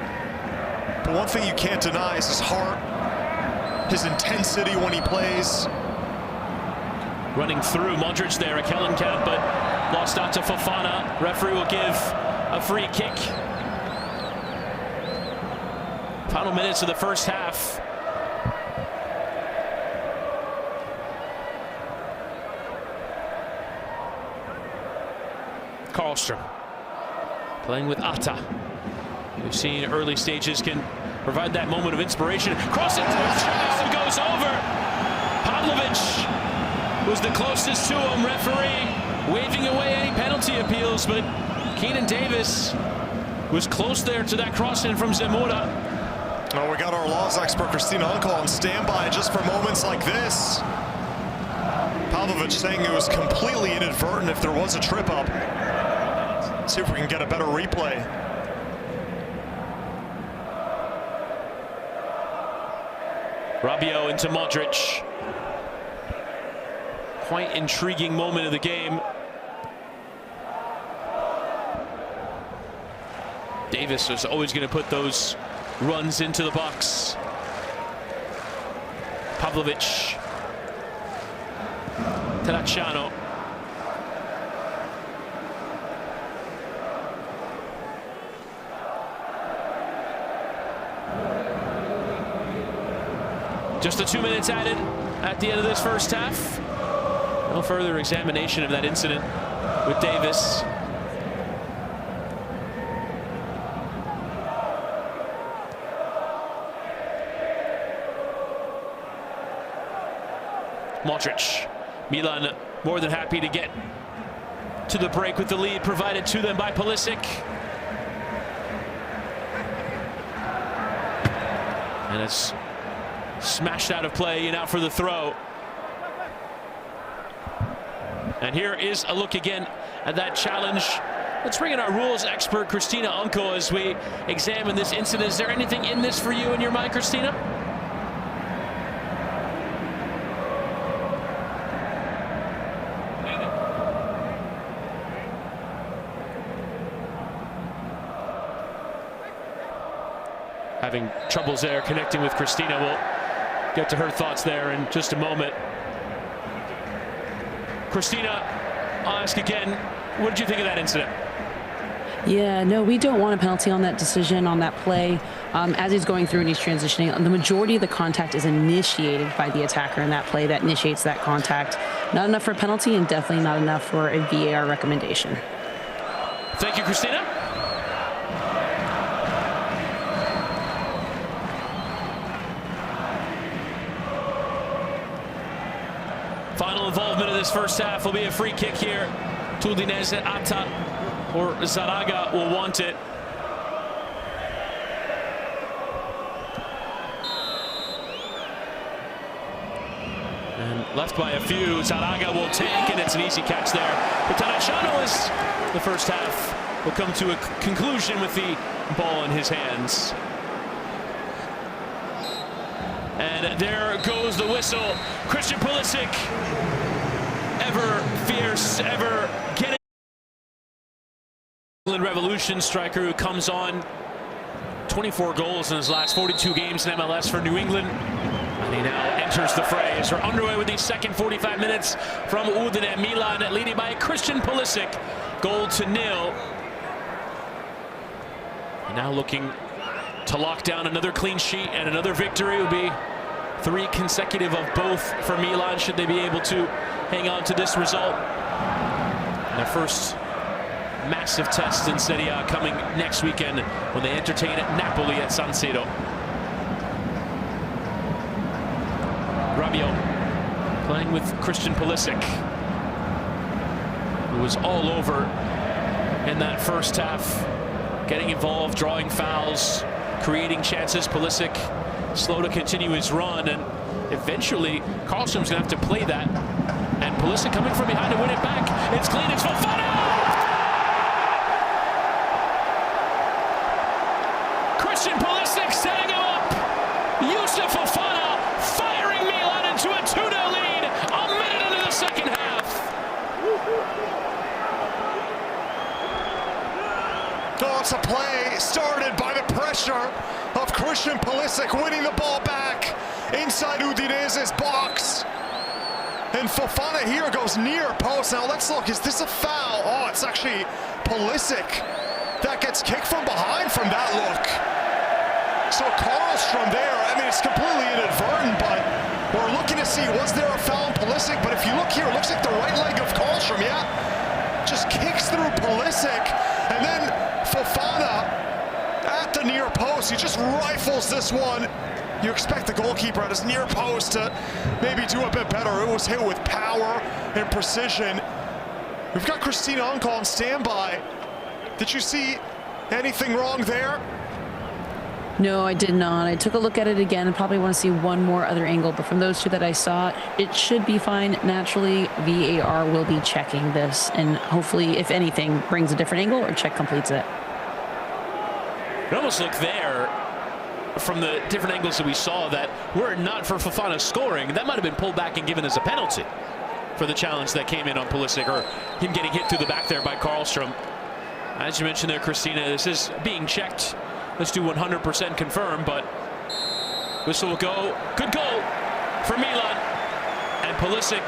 Speaker 2: But one thing you can't deny is his heart, his intensity when he plays.
Speaker 1: Running through Modric there, a Kellenkamp, but lost out to Fofana. Referee will give a free kick. Final minutes of the first half. Karlstrom playing with Atta. We've seen early stages can provide that moment of inspiration. Crossing to the chest and goes over. Pavlovic was the closest to him. Referee waving away any penalty appeals, but Keenan Davis was close there to that cross-in from Zamora.
Speaker 2: Oh, we got our laws expert Christina Uncle on standby just for moments like this. Pavlovic saying it was completely inadvertent if there was a trip up. See if we can get a better replay.
Speaker 1: Rabiot into Modric. Quite intriguing moment of the game. Davis is always going to put those runs into the box. Pavlovic. Terracciano. Just the 2 minutes added at the end of this first half. No further examination of that incident with Davis. Modric. Milan more than happy to get to the break with the lead provided to them by Pulisic. And it's smashed out of play and out for the throw. And here is a look again at that challenge. Let's bring in our rules expert, Christina Unko, as we examine this incident. Is there anything in this for you in your mind, Christina? Having troubles there connecting with Christina. We'll get to her thoughts there in just a moment. Christina, I'll ask again, what did you think of that incident?
Speaker 3: Yeah, no, we don't want a penalty on that decision, on that play. As he's going through and he's transitioning, the majority of the contact is initiated by the attacker in that play that initiates that contact. Not enough for a penalty and definitely not enough for a VAR recommendation.
Speaker 1: Thank you, Christina. Final involvement of this first half will be a free kick here to Udinese. Atta or Zaraga will want it. And left by a few, Zaraga will take, and it's an easy catch there. But Terracciano is the first half will come to a conclusion with the ball in his hands. And there goes the whistle. Christian Pulisic, ever fierce, ever getting. England Revolution striker who comes on 24 goals in his last 42 games in MLS for New England. And he now enters the fray as we're underway with the second 45 minutes from Udine. Milan leading by Christian Pulisic, 0-0. And now looking to lock down another clean sheet and another victory. Will be 3 consecutive of both for Milan should they be able to hang on to this result. And their first massive test in Serie A coming next weekend when they entertain Napoli at San Siro. Rabiot playing with Christian Pulisic, who was all over in that first half, getting involved, drawing fouls, creating chances. Pulisic slow to continue his run, and eventually Karlstrom's gonna have to play that. And Pulisic coming from behind to win it back. It's clean, it's Fofana! Christian Pulisic setting him up. Yusuf Fofana firing Milan into a 2-0 lead a minute into the second half.
Speaker 2: Oh, it's a play started by the pressure of Christian Pulisic winning the ball back inside Udinese's box. And Fofana here goes near post. Now let's look, is this a foul? Oh, it's actually Pulisic that gets kicked from behind from that look. So Karlstrom there, I mean, it's completely inadvertent, but we're looking to see, was there a foul on Pulisic? But if you look here, it looks like the right leg of Karlstrom, yeah? Just kicks through Pulisic, and then Fofana at the near post. He just rifles this one. You expect the goalkeeper at his near post to maybe do a bit better. It was hit with power and precision. We've got Christina Unko on standby. Did you see anything wrong there?
Speaker 3: No, I did not. I took a look at it again and probably want to see one more other angle. But from those two that I saw, it should be fine. Naturally, VAR will be checking this. And hopefully, if anything, brings a different angle or check completes it.
Speaker 1: It almost looked there from the different angles that we saw that were it not for Fofana scoring, that might have been pulled back and given as a penalty for the challenge that came in on Pulisic, or him getting hit through the back there by Karlstrom. As you mentioned there, Christina, this is being checked. Let's do 100% confirm, but whistle will go. Good goal for Milan. And Pulisic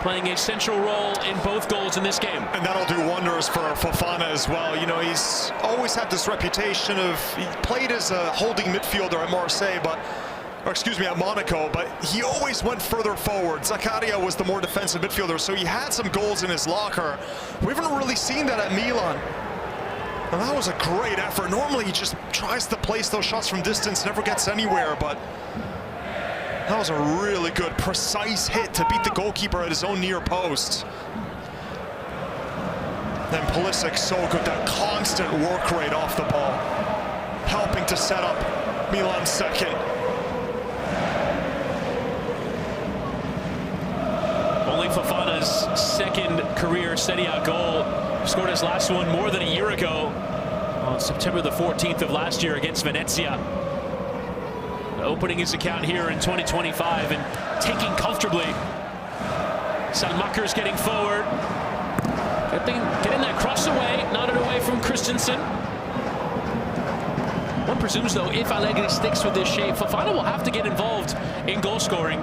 Speaker 1: playing a central role in both goals in this game.
Speaker 2: And that'll do wonders for Fofana as well. You know, he's always had this reputation of, he played as a holding midfielder at Marseille, at Monaco, but he always went further forward. Zakaria was the more defensive midfielder, so he had some goals in his locker. We haven't really seen that at Milan. And that was a great effort. Normally he just tries to place those shots from distance, never gets anywhere, but that was a really good, precise hit to beat the goalkeeper at his own near post. Then Pulisic, so good, that constant work rate off the ball, helping to set up Milan's second.
Speaker 1: Only Fofana's second career Serie A goal. Scored his last one more than a year ago on September the 14th of last year against Venezia. Opening his account here in 2025 and taking comfortably. Salmaker's getting forward. Getting that cross away, nodded away from Christensen. One presumes, though, if Allegri sticks with this shape, Fofana will have to get involved in goal scoring,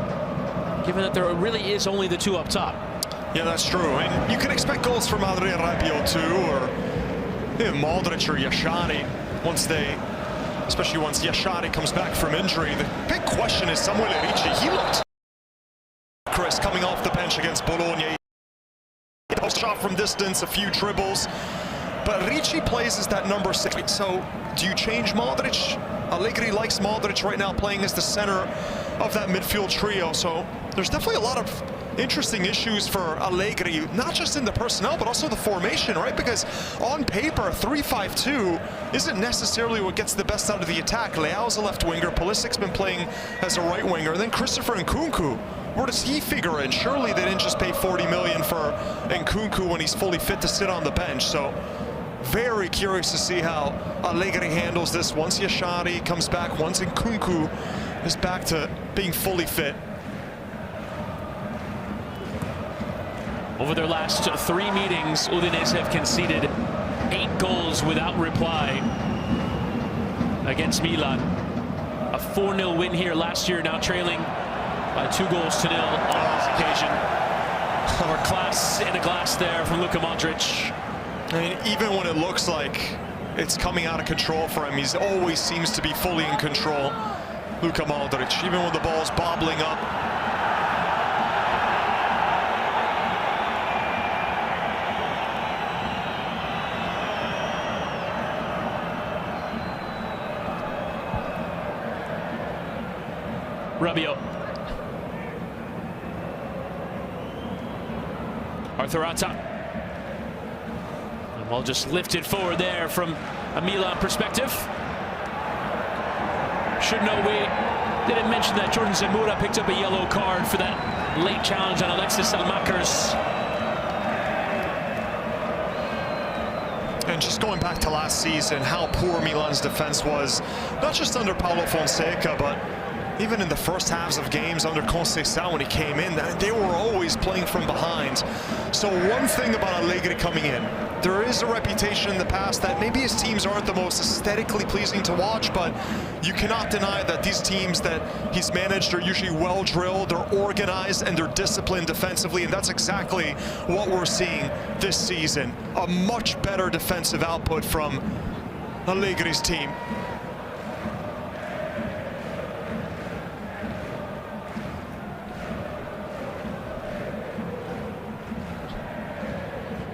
Speaker 1: given that there really is only the two up top.
Speaker 2: Yeah, that's true. And you can expect goals from Adrien Rabiot too, or Modric or Yashari, especially once Yashari comes back from injury. The big question is Samuel Ricci. He looked Chris coming off the bench against Bologna. Post shot from distance, a few dribbles. But Ricci plays as that number 6. So do you change Modric? Allegri likes Modric right now playing as the center of that midfield trio. So there's definitely a lot of interesting issues for Allegri, not just in the personnel, but also the formation, right? Because on paper, 3-5-2 isn't necessarily what gets the best out of the attack. Leao's a left winger, Pulisic's been playing as a right winger, and then Christopher Nkunku, where does he figure in? Surely they didn't just pay 40 million for Nkunku when he's fully fit to sit on the bench. So very curious to see how Allegri handles this once Yashari comes back, once Nkunku is back to being fully fit.
Speaker 1: Over their last 3 meetings, Udinese have conceded 8 goals without reply against Milan. A 4-0 win here last year, now trailing by 2-0 on this occasion. Our class in a glass there from Luka Modric.
Speaker 2: I mean, even when it looks like it's coming out of control for him, he always seems to be fully in control. Luka Modric, even when the ball's bobbling up.
Speaker 1: Rabiot. Arthurata. And ball just lifted forward there from a Milan perspective. Should know we didn't mention that Jordan Zemura picked up a yellow card for that late challenge on Alexis Salmakers.
Speaker 2: And just going back to last season, how poor Milan's defense was, not just under Paulo Fonseca, but even in the first halves of games under Conceição when he came in, they were always playing from behind. So one thing about Allegri coming in, there is a reputation in the past that maybe his teams aren't the most aesthetically pleasing to watch, but you cannot deny that these teams that he's managed are usually well drilled, they're organized, and they're disciplined defensively, and that's exactly what we're seeing this season. A much better defensive output from Allegri's team.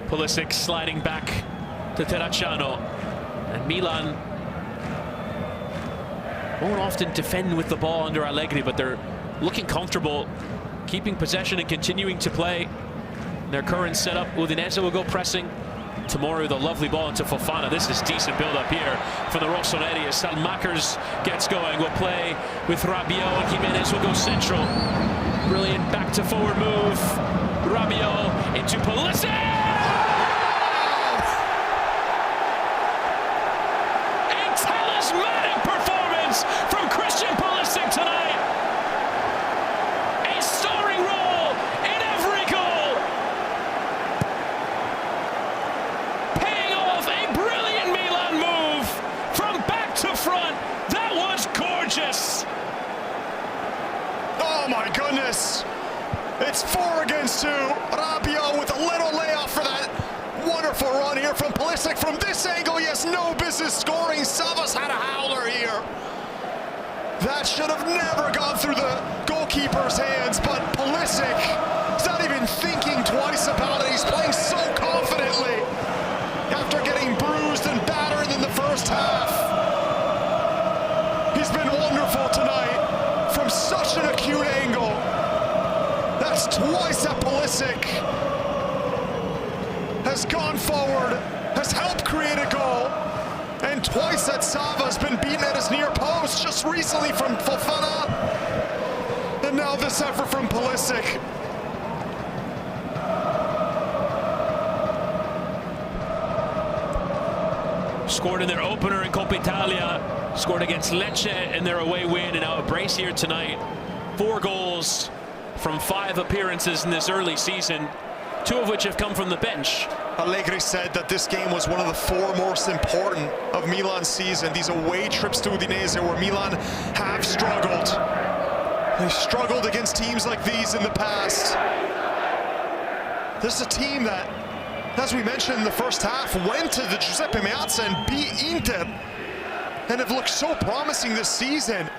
Speaker 1: Pulisic sliding back to Terracciano. And Milan won't often defend with the ball under Allegri, but they're looking comfortable, keeping possession and continuing to play. In their current setup, Udinese will go pressing. Tomorrow, the lovely ball into Fofana. This is decent build-up here from the Rossoneri as Salmakers gets going. We'll play with Rabiot, and Jimenez will go central. Brilliant back-to-forward move. Rabiot into Pulisic! A talismanic performance from Christian Pulisic tonight. A starring role in every goal. Paying off a brilliant Milan move from back to front. That was gorgeous.
Speaker 2: Oh my goodness. It's 4 against 2. Rabiot with a little layoff for that wonderful run here from Pulisic. From this angle, he has no business scoring. Savas had a howler here. That should have never gone through the goalkeeper's hands, but Pulisic is not even thinking twice about it. He's playing so confidently after getting bruised and battered in the first half. He's been wonderful tonight from such an acute angle. That's twice that Pulisic has gone forward, has helped create a goal, and twice that Sava has been beaten at his near post, just recently from Fofana, and now this effort from Pulisic.
Speaker 1: Scored in their opener in Coppa Italia, scored against Lecce in their away win, and now a brace here tonight. 4 goals from 5 appearances in this early season, 2 of which have come from the bench.
Speaker 2: Allegri said that this game was one of the 4 most important of Milan's season. These away trips to Udinese where Milan have struggled. They've struggled against teams like these in the past. This is a team that, as we mentioned in the first half, went to the Giuseppe Meazza and beat Inter and have looked so promising this season.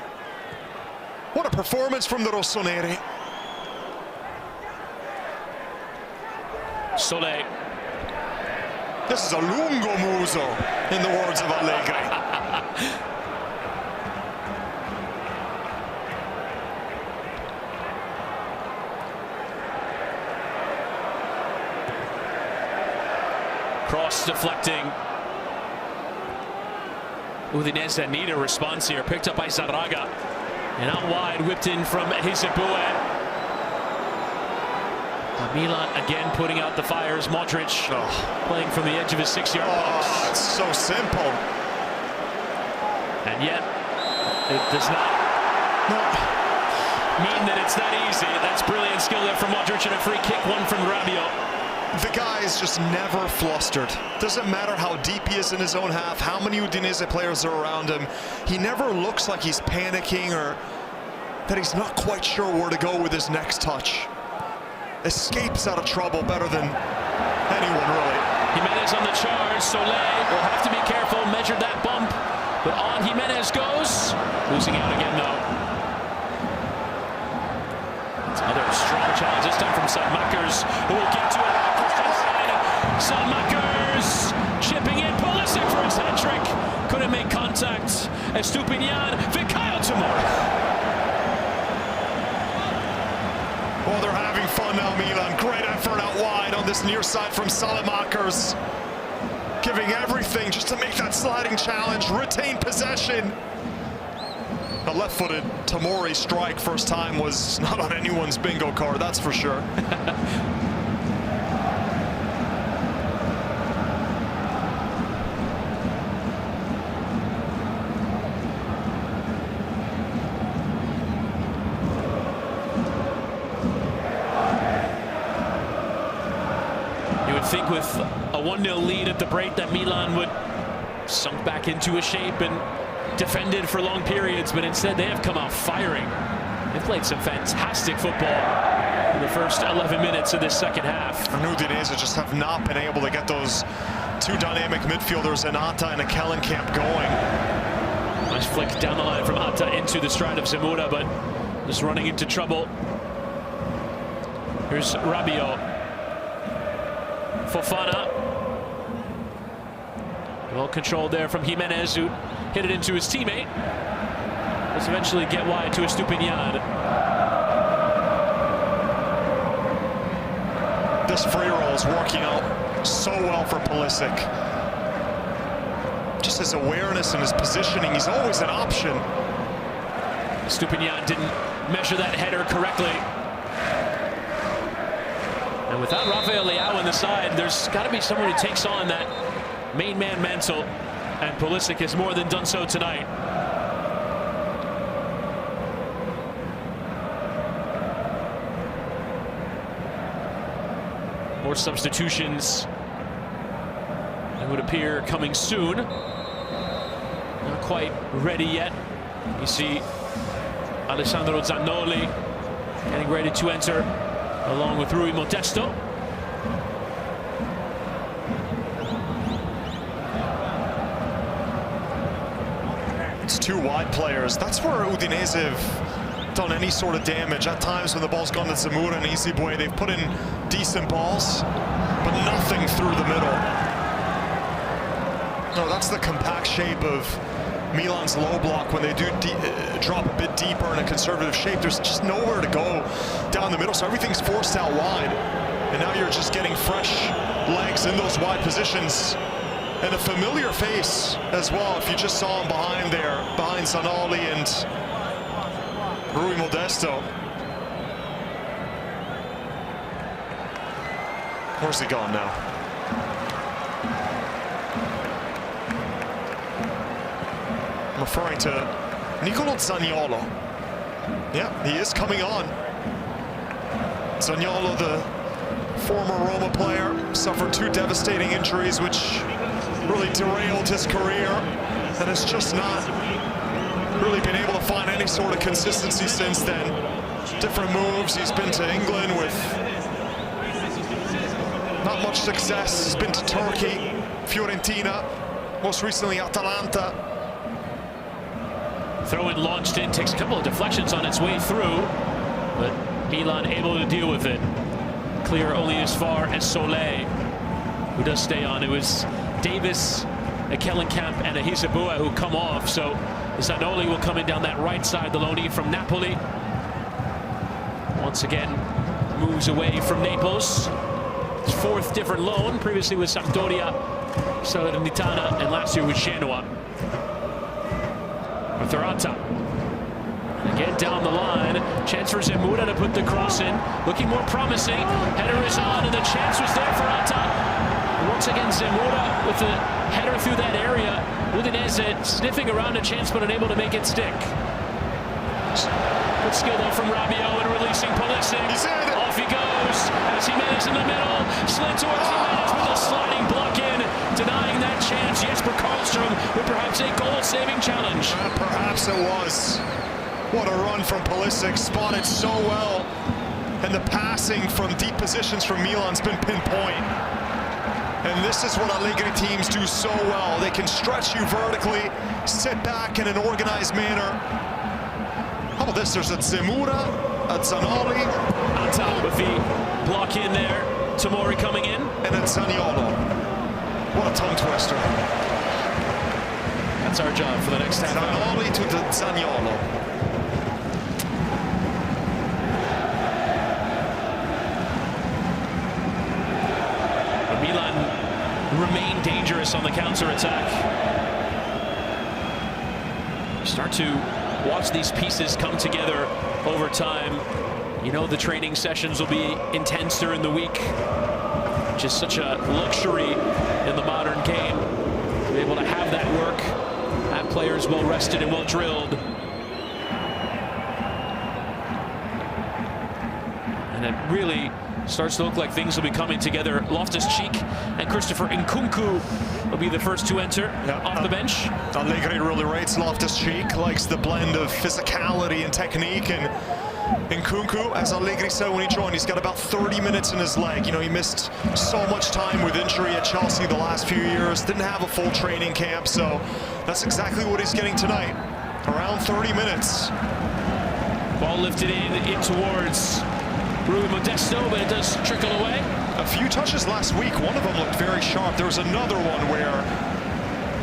Speaker 2: What a performance from the Rossoneri.
Speaker 1: Sole.
Speaker 2: This is a lungo muso, in the words of Allegri.
Speaker 1: Cross deflecting. Udinese need a response here. Picked up by Zaraga. And out wide, whipped in from Hizibue. Milan again putting out the fires. Modric playing from the edge of his 6-yard box.
Speaker 2: It's so simple.
Speaker 1: And yet, it does not mean that it's that easy. That's brilliant skill there from Modric and a free kick, one from Rabiot.
Speaker 2: The guy is just never flustered. Doesn't matter how deep he is in his own half, how many Udinese players are around him. He never looks like he's panicking or that he's not quite sure where to go with his next touch. Escapes out of trouble better than anyone, really.
Speaker 1: Jimenez on the charge. Sole will have to be careful. Measured that bump. But on Jimenez goes. Losing out again, though. It's another strong challenge, this time from Salmakers, who will get to it. Salmakers chipping in. Pulisic for his hat-trick. Couldn't make contact. Estupinian. Vicaio Tomori.
Speaker 2: Well, they're having fun now, Milan. Great effort out wide on this near side from Salmakers. Giving everything just to make that sliding challenge, retain possession. A left-footed Tomori strike first time was not on anyone's bingo card, that's for sure.
Speaker 1: I think with a 1-0 lead at the break that Milan would sunk back into a shape and defended for long periods, but instead they have come out firing. They've played some fantastic football in the first 11 minutes of this second half.
Speaker 2: And Udinese just have not been able to get those 2 dynamic midfielders, Atta and Kellenkamp, going.
Speaker 1: Nice flick down the line from Atta into the stride of Zamora, but just running into trouble. Here's Rabiot. Fofana. Well controlled there from Jimenez, who hit it into his teammate. Let's eventually get wide to Estupinian.
Speaker 2: This free roll is working out so well for Pulisic. Just his awareness and his positioning, he's always an option.
Speaker 1: Stupinian didn't measure that header correctly. And without Rafael Leao on the side, there's got to be someone who takes on that main man mantle. And Pulisic has more than done so tonight. More substitutions, it would appear, coming soon. Not quite ready yet. You see Alessandro Zannoli getting ready to enter, along with Rui Modesto.
Speaker 2: It's two wide players. That's where Udinese have done any sort of damage. At times when the ball's gone to Zamora and Isibue, they've put in decent balls, but nothing through the middle. No, that's the compact shape of Milan's low block. When they do drop a bit deeper in a conservative shape, there's just nowhere to go down the middle, so everything's forced out wide. And now you're just getting fresh legs in those wide positions. And a familiar face as well, if you just saw him behind there, behind Zannoli and Rui Modesto. Where's he gone now? I'm referring to Nicolo Zaniolo. Yeah, he is coming on. Zaniolo, the former Roma player, suffered 2 devastating injuries which really derailed his career, and has just not really been able to find any sort of consistency since then. Different moves. He's been to England with not much success. He's been to Turkey, Fiorentina, most recently Atalanta.
Speaker 1: Throw-in launched in, takes a couple of deflections on its way through, but Milan able to deal with it. Clear only as far as Soleil, who does stay on. It was Davis, a Kellenkamp, and a Hisabua who come off. So Zannoli will come in down that right side, the loanee from Napoli. Once again, moves away from Naples. His 4th different loan, previously with Sampdoria, Salernitana, and last year with Genoa. Matarata. Again down the line, chance for Zamora to put the cross in, looking more promising. Header is on, and the chance was there for Atta. Once again, Zamora with the header through that area. Udinese sniffing around a chance, but unable to make it stick. Good skill though from Rabiot in releasing Pulisic. Off he goes as Jimenez in the middle. Slid towards Jimenez with a sliding block in, denying that chance. Jesper Karlström with perhaps a goal-saving challenge.
Speaker 2: Perhaps it was. What a run from Pulisic, spotted so well. And the passing from deep positions from Milan's been pinpoint. And this is what Allegri teams do so well. They can stretch you vertically, sit back in an organized manner. How about this? There's a Zamora, a Zannoli.
Speaker 1: Atta with the block in there. Tomori coming in.
Speaker 2: And then Zaniolo. What a tongue twister.
Speaker 1: That's our job for the next half hour.
Speaker 2: Zannoli to the Zaniolo.
Speaker 1: Milan remain dangerous on the counter-attack. Start to watch these pieces come together over time. You know the training sessions will be intense during the week. Just such a luxury in the modern game to be able to have that work, have players well rested and well drilled. And it really starts to look like things will be coming together. Loftus-Cheek and Christopher Nkunku will be the first to enter off the bench.
Speaker 2: Allegri really rates Loftus-Cheek, likes the blend of physicality and technique. And Nkunku, as Allegri said when he joined, he's got about 30 minutes in his leg. You know, he missed so much time with injury at Chelsea the last few years, didn't have a full training camp, so that's exactly what he's getting tonight. Around 30 minutes.
Speaker 1: Ball lifted in towards Rui Modesto, but it does trickle away.
Speaker 2: A few touches last week, one of them looked very sharp. There was another one where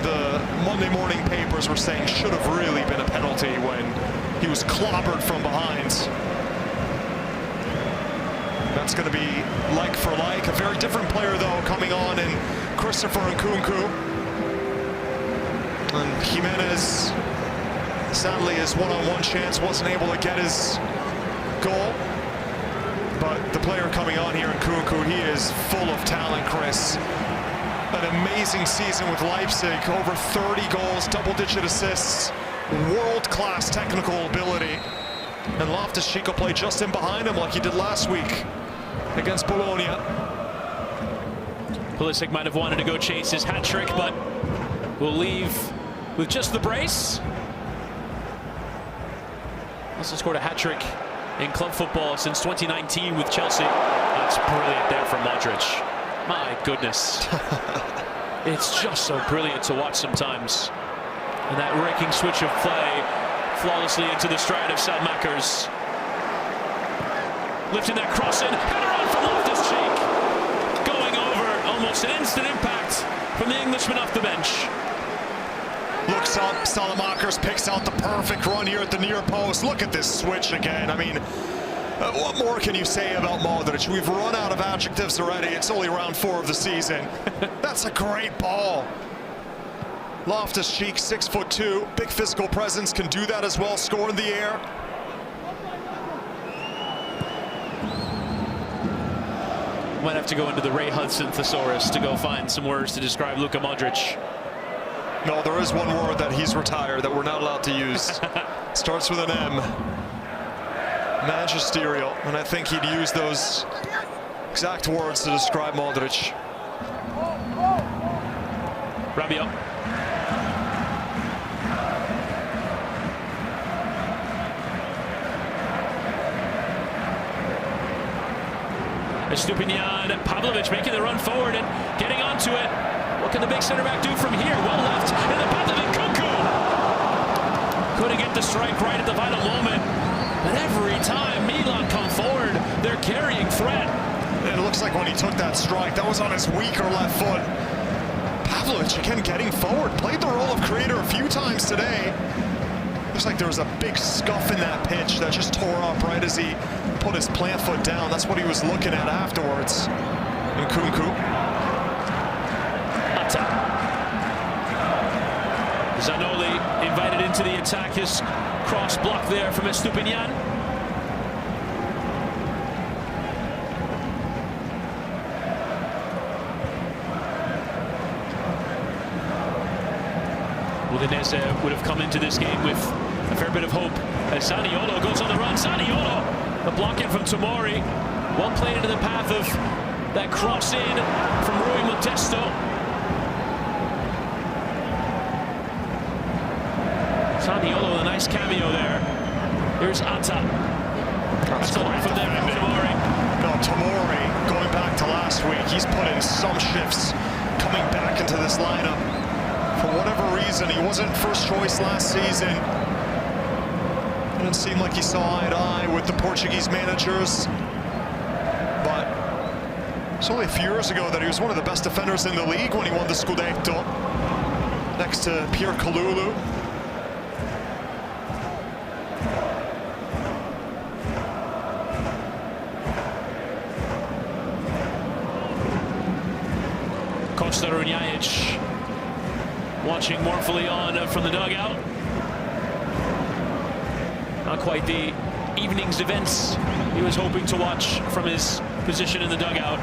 Speaker 2: the Monday morning papers were saying should have really been a penalty when he was clobbered from behind. That that's going to be like for like. A very different player, though, coming on in Christopher Nkunku. And Jimenez, sadly, his one-on-one chance wasn't able to get his goal. But the player coming on here, Nkunku, he is full of talent, Chris. An amazing season with Leipzig, over 30 goals, double-digit assists, world-class technical ability. And Loftus-Cheek will play just in behind him like he did last week against Bologna.
Speaker 1: Pulisic might have wanted to go chase his hat trick, but will leave with just the brace. Also scored a hat trick in club football since 2019 with Chelsea. That's brilliant there from Modric. My goodness. It's just so brilliant to watch sometimes. And that raking switch of play flawlessly into the stride of Selmakers. Lifting that cross in, header on from Loftus-Cheek. Going over, almost an instant impact from the Englishman off the bench.
Speaker 2: Looks up, Selmakers picks out the perfect run here at the near post. Look at this switch again. I mean, what more can you say about Modric? We've run out of adjectives already. It's only round 4 of the season. That's a great ball. Loftus-Cheek, 6'2", big physical presence, can do that as well, score in the air.
Speaker 1: Might have to go into the Ray Hudson thesaurus to go find some words to describe Luka Modric.
Speaker 2: No, there is one word that he's retired that we're not allowed to use. Starts with an M. Magisterial, and I think he'd use those exact words to describe Modric.
Speaker 1: Rabiot. Estupinian, Pavlovic making the run forward and getting onto it. What can the big center back do from here? Well left in the path of Nkunku. Couldn't get the strike right at the final moment. But every time Milan come forward, they're carrying threat.
Speaker 2: And it looks like when he took that strike, that was on his weaker left foot. Pavlovic again getting forward, played the role of creator a few times today. Looks like there was a big scuff in that pitch that just tore up right as he put his plant foot down. That's what he was looking at afterwards. Nkunku.
Speaker 1: Zanoli invited into the attack. His cross block there from Estupinian. Udinese would have come into this game with a fair bit of hope as Zaniolo goes on the run. Zaniolo, the blocking from Tomori. Well played into the path of that cross in from Rui Modesto. Zaniolo with a nice cameo there. Here's Atta. That's a line from there from Tomori.
Speaker 2: No, Tomori, going back to last week, he's put in some shifts coming back into this lineup. For whatever reason, he wasn't first choice last season. It didn't seem like he saw eye to eye with the Portuguese managers. But it's only a few years ago that he was one of the best defenders in the league when he won the Scudetto, next to Pierre Kalulu.
Speaker 1: Costa Runjajic watching mournfully on from the dugout. Not quite the evening's events he was hoping to watch from his position in the dugout.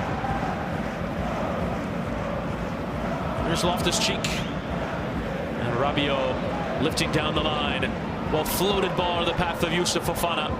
Speaker 1: There's Loftus-Cheek. And Rabiot lifting down the line. Well floated ball to the path of Yusuf Fofana.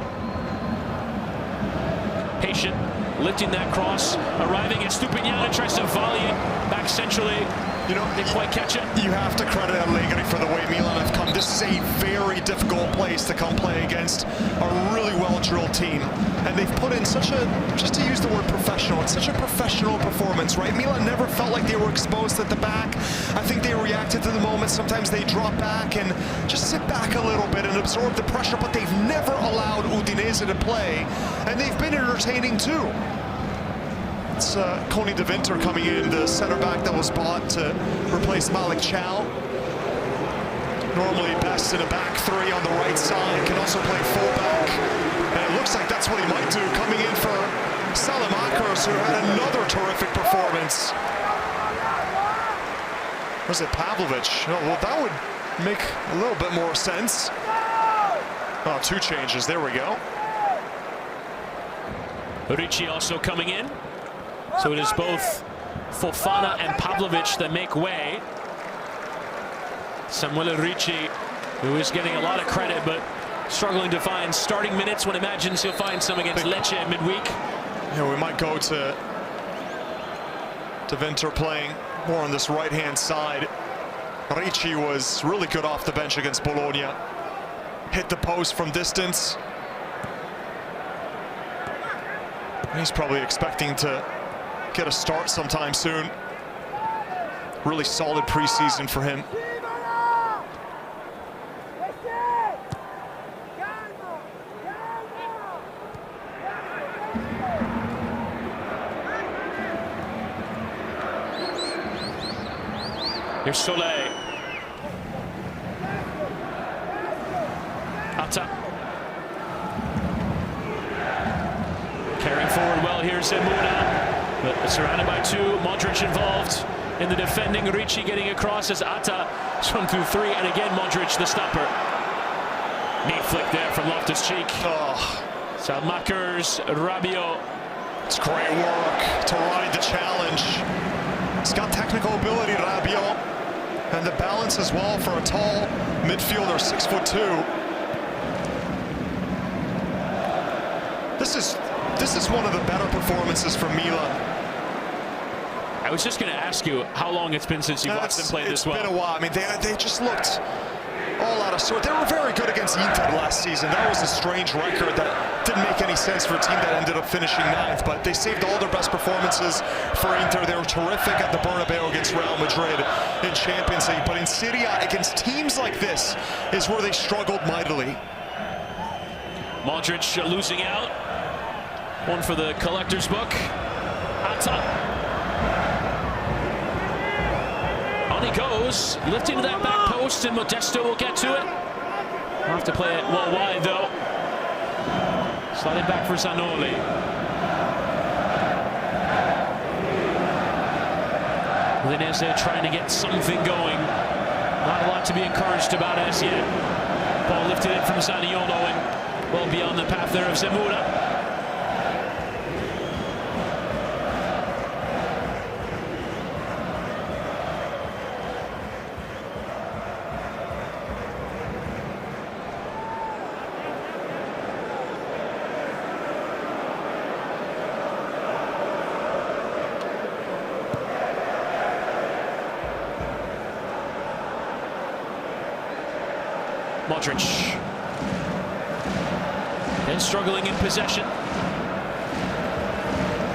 Speaker 1: Patient, lifting that cross, arriving at Estupinian, tries to volley it back centrally.
Speaker 2: You know,
Speaker 1: didn't quite catch it.
Speaker 2: You have to credit Allegri for the way Milan have come. This is a very difficult place to come play against a really well-drilled team. And they've put in such a, just to use the word professional, it's such a professional performance, right? Milan never felt like they were exposed at the back. I think they reacted to the moment. Sometimes they drop back and just sit back a little bit and absorb the pressure, but they've never allowed Udinese to play. And they've been entertaining too. It's Coney de Winter coming in, the center back that was bought to replace Malik Chow. Normally best in a back three on the right side, can also play fullback. And it looks like that's what he might do, coming in for Salamah. Was it Pavlovic? Oh, well, that would make a little bit more sense. Oh, 2 changes. There we go.
Speaker 1: Ricci also coming in. So it is both Fofana and Pavlovic that make way. Samuel Ricci, who is getting a lot of credit, but struggling to find starting minutes. One imagines he'll find some against Lecce midweek.
Speaker 2: Yeah, we might go to Winter playing more on this right-hand side. Ricci was really good off the bench against Bologna. Hit the post from distance. He's probably expecting to get a start sometime soon. Really solid preseason for him.
Speaker 1: Here's Soleil. Atta. Carrying forward well here, Zemuna. But surrounded by 2. Modric involved in the defending. Ricci getting across as Atta swung through 3. And again, Modric the stopper. Knee flick there from Loftus-Cheek.
Speaker 2: Oh.
Speaker 1: Salmakers, Rabiot.
Speaker 2: It's great work to ride the challenge. He's got technical ability, Rabiot, and the balance as well for a tall midfielder, 6'2". This is one of the better performances from Milan.
Speaker 1: I was just going to ask you how long it's been since you watched them play this well.
Speaker 2: It's been a while. I mean, they just looked all out of sort. They were very good against Inter last season. That was a strange record that didn't make any sense for a team that ended up finishing 9th, but they saved all their best performances for Inter. They were terrific at the Bernabeu against Real Madrid in Champions League, but in Serie A, against teams like this is where they struggled mightily.
Speaker 1: Modric losing out. One for the collector's book. Atta. On he goes, lifting to that back post, and Modesto will get to it. I'll have to play it well wide, though. Sliding back for Zanoli. Udinese trying to get something going. Not a lot to be encouraged about as yet. Ball lifted in from Zaniolo and well beyond the path there of Zemura. Modric. Then struggling in possession.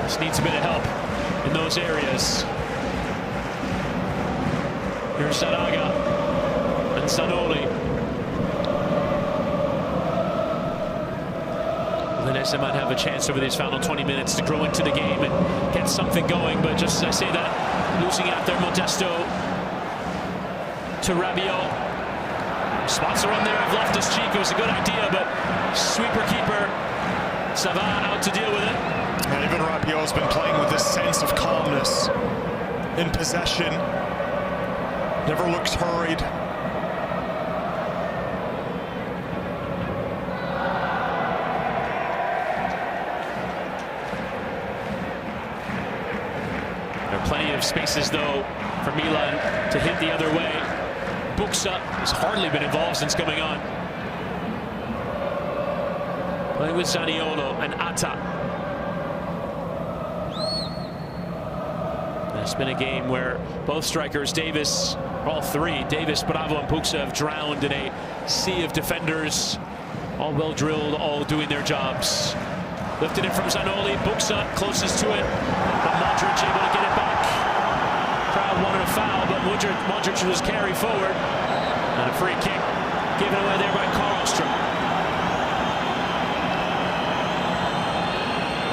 Speaker 1: Just needs a bit of help in those areas. Here's Saraga and Zanoli. Udinese might have a chance over these final 20 minutes to grow into the game and get something going, but just as I say that, losing out there, Modesto to Rabiot. Spots are on there of Loftus-Cheek. It was a good idea, but sweeper keeper Sava out to deal with it.
Speaker 2: And even Rabiot's been playing with this sense of calmness in possession. Never looks hurried.
Speaker 1: There are plenty of spaces, though, for Milan to hit the other way. Buxa has hardly been involved since coming on. Playing with Zaniolo and Atta. It's been a game where both strikers, Davis, all 3, Davis, Bravo, and Buxa, have drowned in a sea of defenders. All well drilled, all doing their jobs. Lifted it from Zanoli, Buxa closest to it, but Modric able to get it back. Crowd wanted a foul, but Modric was carried forward. And a free kick given away there by Karlstrom.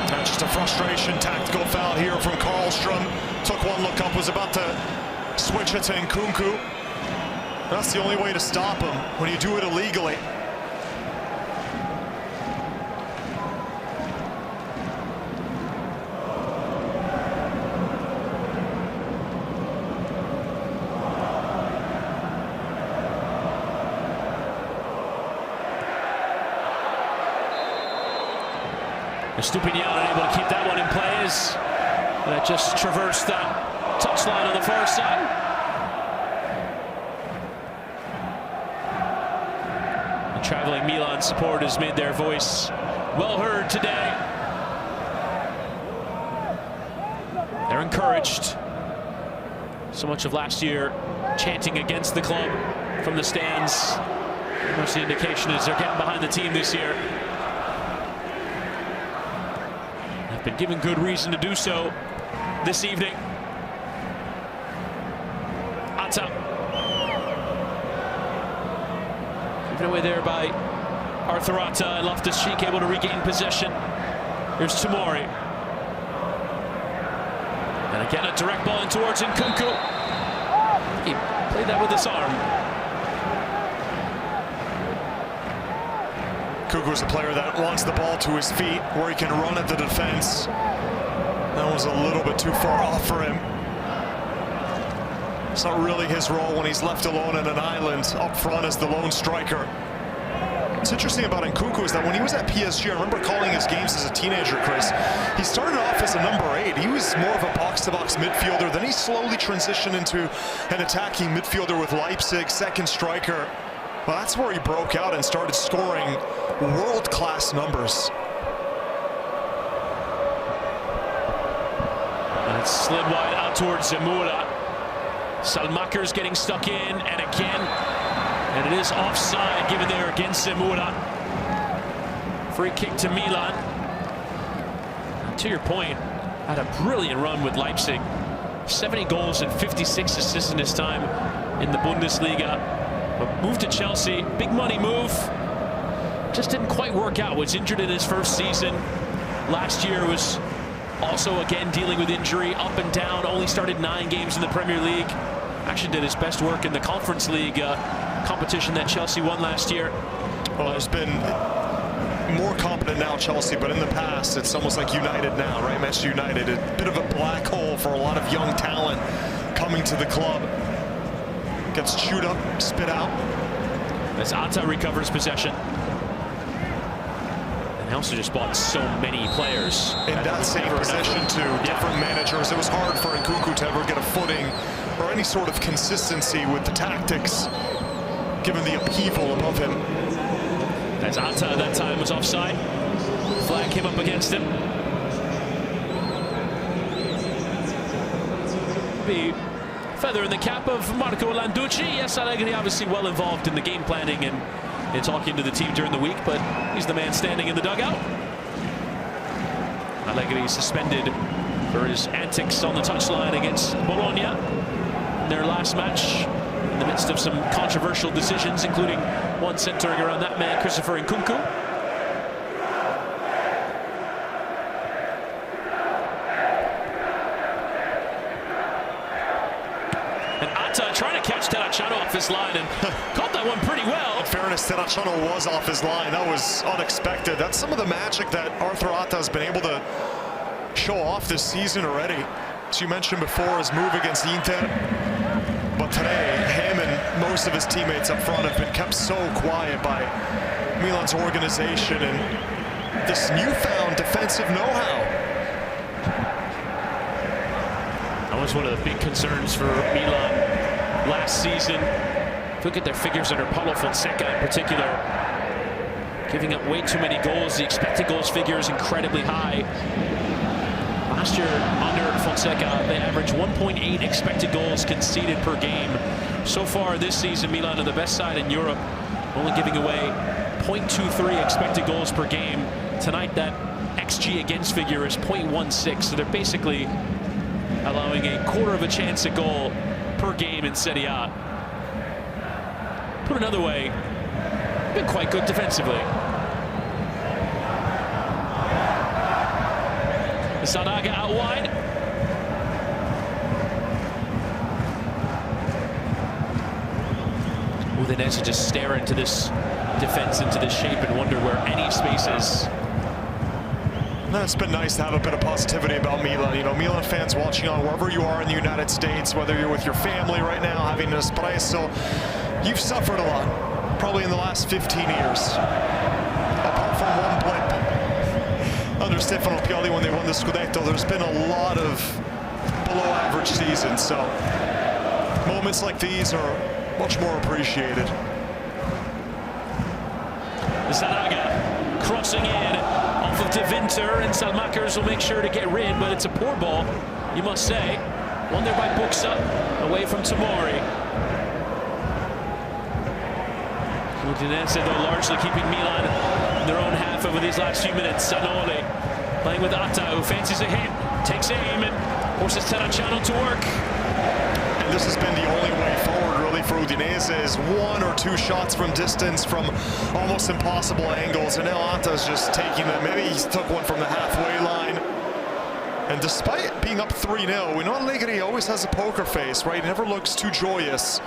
Speaker 2: That's just a frustration tactical foul here from Karlstrom. Took one look up, was about to switch it to Nkunku. That's the only way to stop him when you do it illegally.
Speaker 1: Estupiñán unable to keep that one in play as that just traversed that touchline on the far side. The traveling Milan supporters made their voice well heard today. They're encouraged. So much of last year chanting against the club from the stands. Much the indication is they're getting behind the team this year. They've been given good reason to do so this evening. Atta. Given away there by Arthur Atta, and Loftus-Cheek able to regain possession. Here's Tomori. And again, a direct ball in towards Nkunku. He played that with his arm.
Speaker 2: Nkunku's a player that wants the ball to his feet, where he can run at the defense. That was a little bit too far off for him. It's not really his role when he's left alone in an island up front as the lone striker. What's interesting about Nkunku is that when he was at PSG, I remember calling his games as a teenager, Chris. He started off as a number 8. He was more of a box-to-box midfielder. Then he slowly transitioned into an attacking midfielder with Leipzig, second striker. Well, that's where he broke out and started scoring world-class numbers.
Speaker 1: And it's slid wide out towards Zemura. Salmaker's getting stuck in, and again, and it is offside given there against Zemura. Free kick to Milan. And to your point, had a brilliant run with Leipzig. 70 goals and 56 assists in his time in the Bundesliga. But moved to Chelsea, big money move. Just didn't quite work out. Was injured in his first season. Last year was also again dealing with injury, up and down. Only started 9 games in the Premier League. Actually did his best work in the Conference League competition that Chelsea won last year.
Speaker 2: Well, there's been more competent now, Chelsea, but in the past, it's almost like United now, right? Manchester United, a bit of a black hole for a lot of young talent coming to the club. Gets chewed up, spit out.
Speaker 1: As Atta recovers possession. And they also just bought so many players.
Speaker 2: In that same position too, different managers. It was hard for Nkunku to ever get a footing or any sort of consistency with the tactics, given the upheaval above him.
Speaker 1: As Atta at that time was offside. Flag came up against him. The feather in the cap of Marco Landucci. Yes, Allegri obviously well involved in the game planning and talking to the team during the week, but he's the man standing in the dugout. Allegri suspended for his antics on the touchline against Bologna in their last match, in the midst of some controversial decisions, including one centering around that man, Christopher Nkunku. And Atta trying to catch Terracciano off his line and caught that one pretty well.
Speaker 2: In fairness, Terracciano was off his line. That was unexpected. That's some of the magic that Arthur Atta has been able to show off this season already. As you mentioned before, his move against Inter. But today, him and most of his teammates up front have been kept so quiet by Milan's organization and this newfound defensive know-how.
Speaker 1: That was one of the big concerns for Milan last season. Look at their figures under Paulo Fonseca in particular. Giving up way too many goals. The expected goals figure is incredibly high. Last year, under Fonseca, they averaged 1.8 expected goals conceded per game. So far this season, Milan are the best side in Europe, only giving away 0.23 expected goals per game. Tonight, that XG against figure is 0.16, so they're basically allowing a quarter of a chance at goal per game in Serie A. Put another way, been quite good defensively. Sanaga out wide. Udinese just stare into this defense, into this shape, and wonder where any space is.
Speaker 2: No, it's been nice to have a bit of positivity about Milan. You know, Milan fans watching on wherever you are in the United States, whether you're with your family right now, having an espresso, you've suffered a lot, probably in the last 15 years. Apart from one blip under under Stefano Pioli when they won the Scudetto, there's been a lot of below-average seasons, so moments like these are much more appreciated.
Speaker 1: Zanaga crossing in off of De Winter, and Salmakers will make sure to get rid, but it's a poor ball, you must say. Won there by Buxa, away from Tomori. Udinese, though, largely keeping Milan in their own half over these last few minutes. Zanoli playing with Atta, who fancies a hit, takes aim, and forces Terracciano to work.
Speaker 2: And this has been the only way forward, really, for Udinese, is 1 or 2 shots from distance from almost impossible angles, and now Atta's just taking them. Maybe he took one from the halfway line. And despite being up 3-0, we know Allegri always has a poker face, right? He never looks too joyous.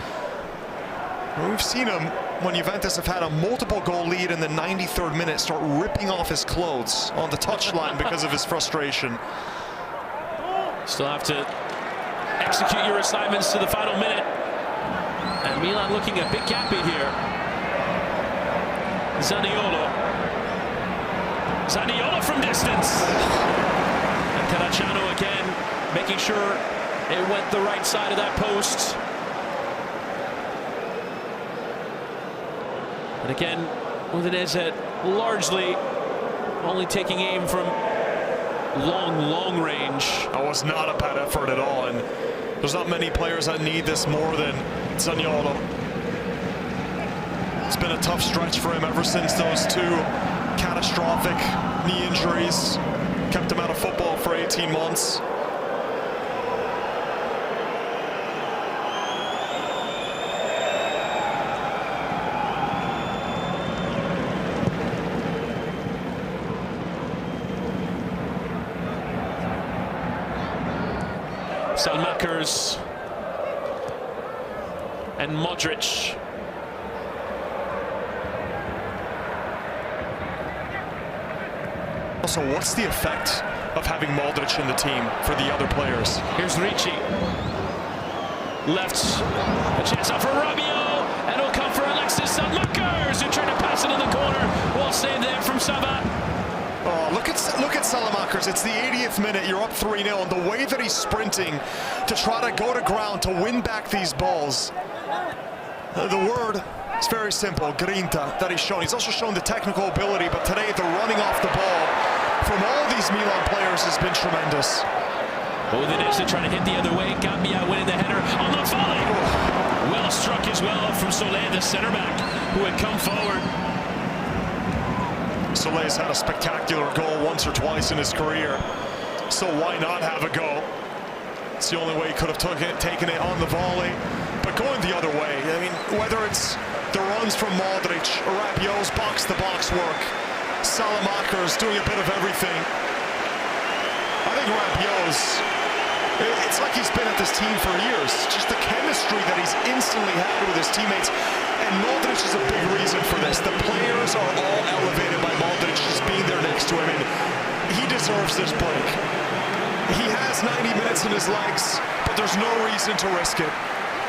Speaker 2: And we've seen him, when Juventus have had a multiple goal lead in the 93rd minute, start ripping off his clothes on the touchline because of his frustration.
Speaker 1: Still have to execute your assignments to the final minute. And Milan looking a bit gappy here. Zaniolo from distance. And Terracciano again, making sure it went the right side of that post. But again, Udinese largely only taking aim from long range.
Speaker 2: That was not a bad effort at all, and there's not many players that need this more than Zaniolo. It's been a tough stretch for him ever since those 2 catastrophic knee injuries kept him out of football for 18 months.
Speaker 1: Salmakers and Modric.
Speaker 2: Also, what's the effect of having Modric in the team for the other players?
Speaker 1: Here's Ricci. Left, a chance out for Rabiot, and it'll come for Alexis Salmakers, who tried to pass it in the corner. Well saved there from Sabat.
Speaker 2: Oh, look at Salmakers. It's the 80th minute. You're up 3-0, and the way that he's sprinting to try to go to ground to win back these balls. The word is very simple, grinta, that he's shown. He's also shown the technical ability, but today the running off the ball from all these Milan players has been tremendous.
Speaker 1: Udinese trying to hit the other way. Gambia winning the header on the volley. Well struck as well from Soler, the center back, who had come forward.
Speaker 2: Soler's had a spectacular goal once or twice in his career, so why not have a go? It's the only way he could have taken it on the volley. But going the other way, I mean, whether it's the runs from Modric or Rabiot's box-to-box work, Salmakers doing a bit of everything. I think Rabiot's, it's like he's been at this team for years. Just the chemistry that he's instantly had with his teammates. And Modric is a big reason for this. The players are all elevated by Modric just being there next to him, and he deserves this break. He has 90 minutes in his legs, but there's no reason to risk it.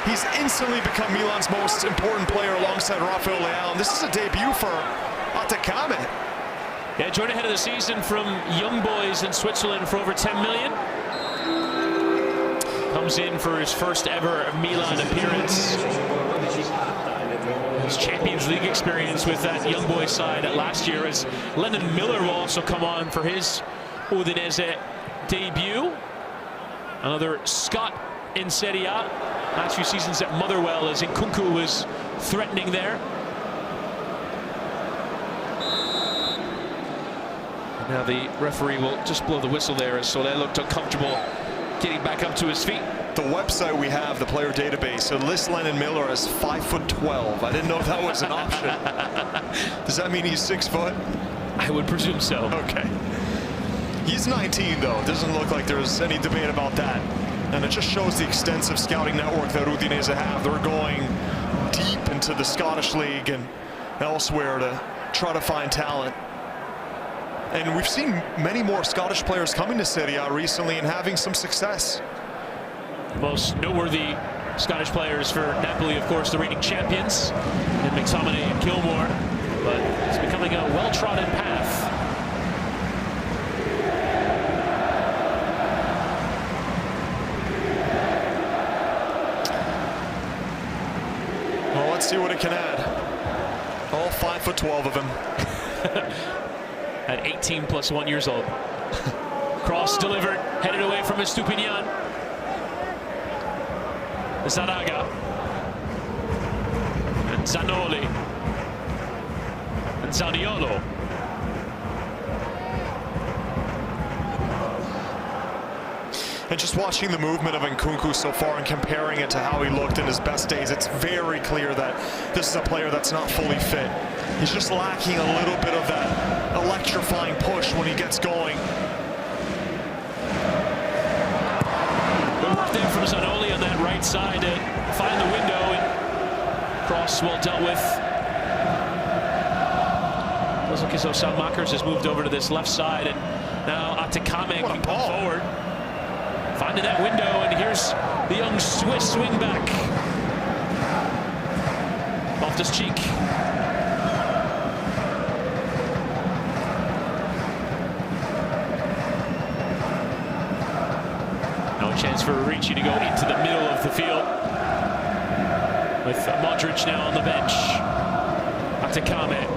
Speaker 2: He's instantly become Milan's most important player alongside Rafael Leao, and this is a debut for Atacame.
Speaker 1: Yeah, joined ahead of the season from Young Boys in Switzerland for over 10 million. Comes in for his first ever Milan appearance. His Champions League experience with that Young Boys side last year, as Lennon Miller will also come on for his Udinese debut. Another Scot in Serie A. Last few seasons at Motherwell, as Nkunku was threatening there. Now the referee will just blow the whistle there as Soler looked uncomfortable getting back up to his feet.
Speaker 2: The website we have, the player database, it lists Lennon Miller as 5'12". I didn't know if that was an option. Does that mean he's 6 foot?
Speaker 1: I would presume so.
Speaker 2: Okay. He's 19, though. Doesn't look like there's any debate about that. And it just shows the extensive scouting network that Udinese have. They're going deep into the Scottish League and elsewhere to try to find talent. And we've seen many more Scottish players coming to Serie A recently and having some success.
Speaker 1: Most noteworthy Scottish players for Napoli, of course, the reigning champions, and McTominay and Gilmore. But it's becoming a well-trodden path.
Speaker 2: see what it can add. All 5'12" of him.
Speaker 1: At 18 plus 1 years old. Cross delivered, headed away from Estupinian. Zaraga. And Zanoli. And Zaniolo.
Speaker 2: And just watching the movement of Nkunku so far and comparing it to how he looked in his best days, it's very clear that this is a player that's not fully fit. He's just lacking a little bit of that electrifying push when he gets going.
Speaker 1: Good work there from Zanoli on that right side to find the window, and cross well dealt with. Does look as though Salmakers has moved over to this left side, and now Atakame can come forward. Finding that window, and here's the young Swiss wingback. Loftus-Cheek. No chance for Ricci to go into the middle of the field. With Modric now on the bench. Atakame.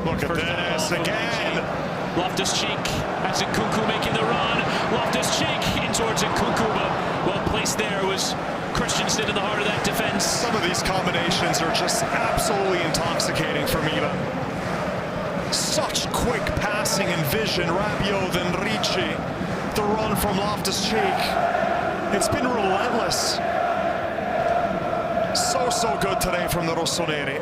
Speaker 2: Look at this again.
Speaker 1: Loftus-Cheek as Nkunku making the run. Loftus-Cheek in towards Nkunku, but well placed there was Christensen in the heart of that defense.
Speaker 2: Some of these combinations are just absolutely intoxicating for Milan. Such quick passing and vision. Rabiot, then Ricci. The run from Loftus-Cheek. It's been relentless. So good today from the Rossoneri.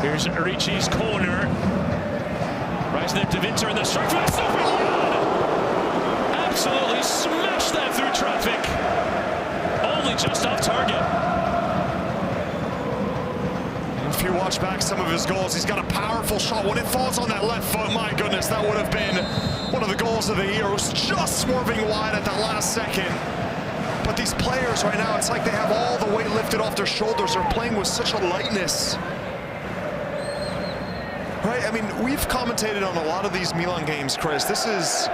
Speaker 1: Here's Ricci's corner. Rising there to Winter in the strike for absolutely smashed that through traffic. Only just off target.
Speaker 2: If you watch back some of his goals, he's got a powerful shot. When it falls on that left foot, my goodness, that would have been one of the goals of the year. It was just swerving wide at that last second. But these players right now, it's like they have all the weight lifted off their shoulders. They're playing with such a lightness. Right, I mean, we've commentated on a lot of these Milan games, Chris. This is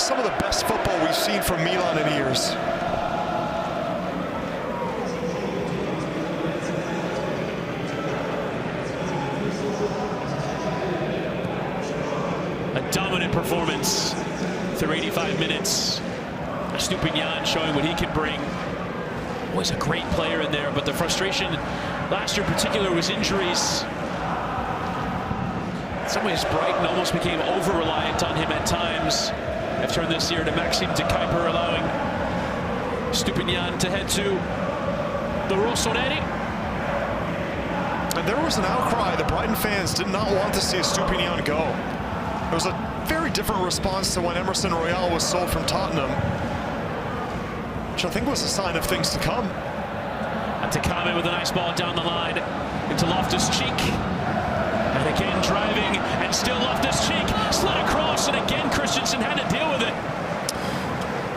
Speaker 2: some of the best football we've seen from Milan in years.
Speaker 1: A dominant performance through 85 minutes. Estupinian showing what he can bring. Always a great player in there, but the frustration last year in particular was injuries. In some ways, Brighton almost became over-reliant on him at times. Have turned this year to Maxime de Kuiper, allowing Estupinian to head to the Rossoneri.
Speaker 2: And there was an outcry. The Brighton fans did not want to see Estupinian go. It was a very different response to when Emerson Royal was sold from Tottenham, which I think was a sign of things to come.
Speaker 1: Atakame with a nice ball down the line into Loftus-Cheek. And again driving, and still Loftus-Cheek slid across, and again Christensen had to deal with it.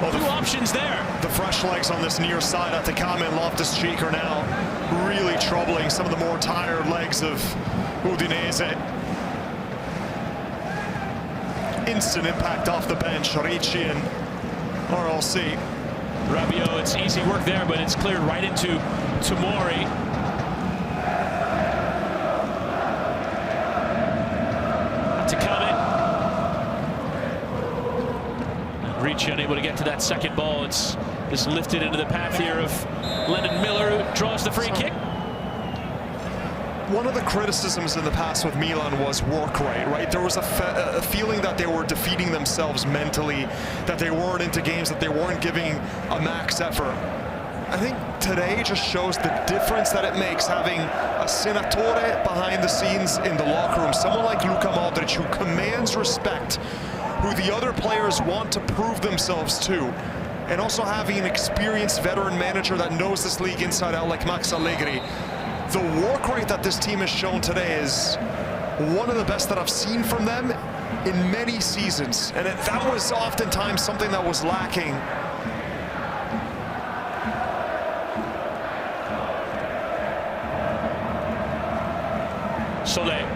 Speaker 1: Well, two options there.
Speaker 2: The fresh legs on this near side, Atakame and Loftus-Cheek, are now really troubling some of the more tired legs of Udinese. Instant impact off the bench, Ricci and RLC.
Speaker 1: Rabiot, it's easy work there, but it's cleared right into Tomori. Ricci unable to get to that second ball. It's just lifted into the path here of Lennon Miller, who draws the free kick.
Speaker 2: One of the criticisms in the past with Milan was work rate, right? There was a feeling that they were defeating themselves mentally, that they weren't into games, that they weren't giving a max effort. I think today just shows the difference that it makes having a senatore behind the scenes in the locker room, someone like Luka Modric who commands respect, who the other players want to prove themselves to, and also having an experienced veteran manager that knows this league inside out like Max Allegri. The work rate that this team has shown today is one of the best that I've seen from them in many seasons, and that was oftentimes something that was lacking.
Speaker 1: Soleil.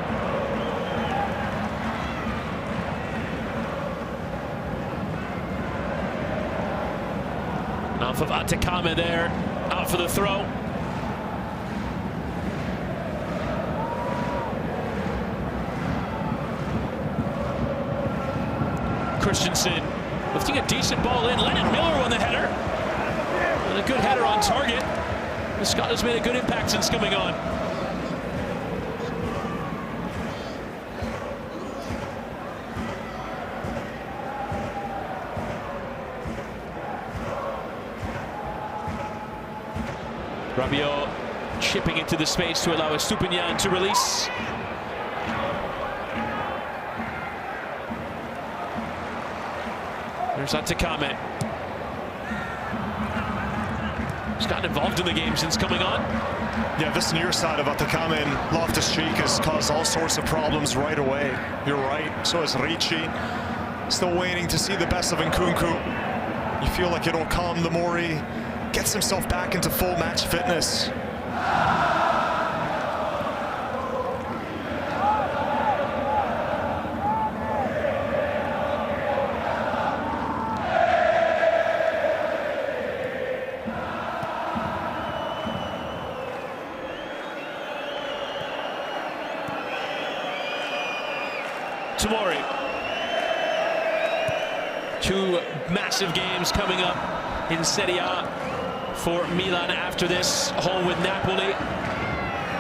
Speaker 1: And off of Atakame there, out for the throw. Christensen lifting a decent ball in. Lennon Miller won the header. And a good header on target. Scott has made a good impact since coming on. Rabiot chipping into the space to allow Estupiñán to release. There's Atakame. He's gotten involved in the game since coming on.
Speaker 2: Yeah, this near side of Atakame and Loftus-Cheek has caused all sorts of problems right away. You're right, so is Ricci. Still waiting to see the best of Nkunku. You feel like it'll come the more he gets himself back into full match fitness.
Speaker 1: Tomori. Two massive games coming up in Serie A for Milan after this. Home with Napoli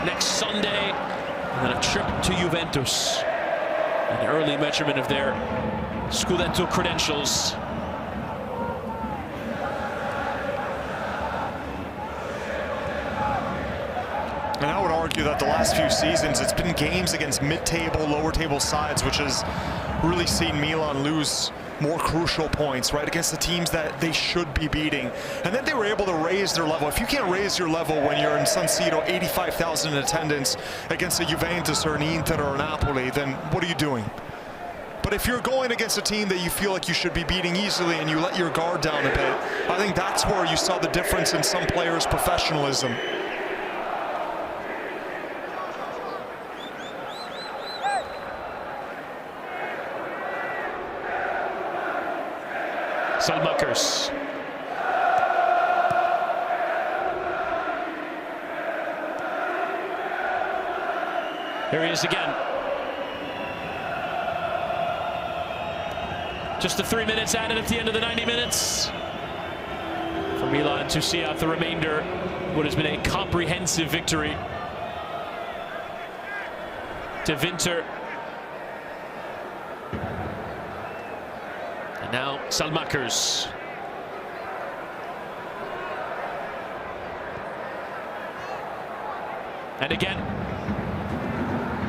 Speaker 1: next Sunday, and then a trip to Juventus. An early measurement of their Scudetto credentials.
Speaker 2: And I would argue that the last few seasons, it's been games against mid-table, lower-table sides, which has really seen Milan lose more crucial points, right, against the teams that they should be beating. And then they were able to raise their level. If you can't raise your level when you're in San Siro, 85,000 in attendance against a Juventus or an Inter or an Napoli, then what are you doing? But if you're going against a team that you feel like you should be beating easily and you let your guard down a bit, I think that's where you saw the difference in some players' professionalism.
Speaker 1: Salmakers. Here he is again. Just the 3 minutes added at the end of the 90 minutes. For Milan to see out the remainder, what has been a comprehensive victory. To Winter. Now Salmakers. And again,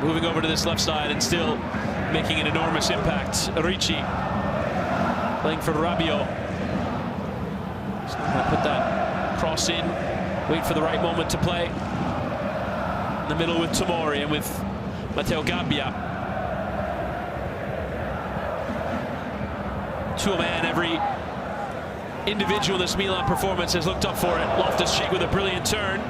Speaker 1: moving over to this left side and still making an enormous impact. Ricci playing for Rabiot. He's not going to put that cross in, wait for the right moment to play. In the middle with Tomori and with Matteo Gabbia. To a man, every individual in this Milan performance has looked up for it. Loftus-Cheek with a brilliant turn.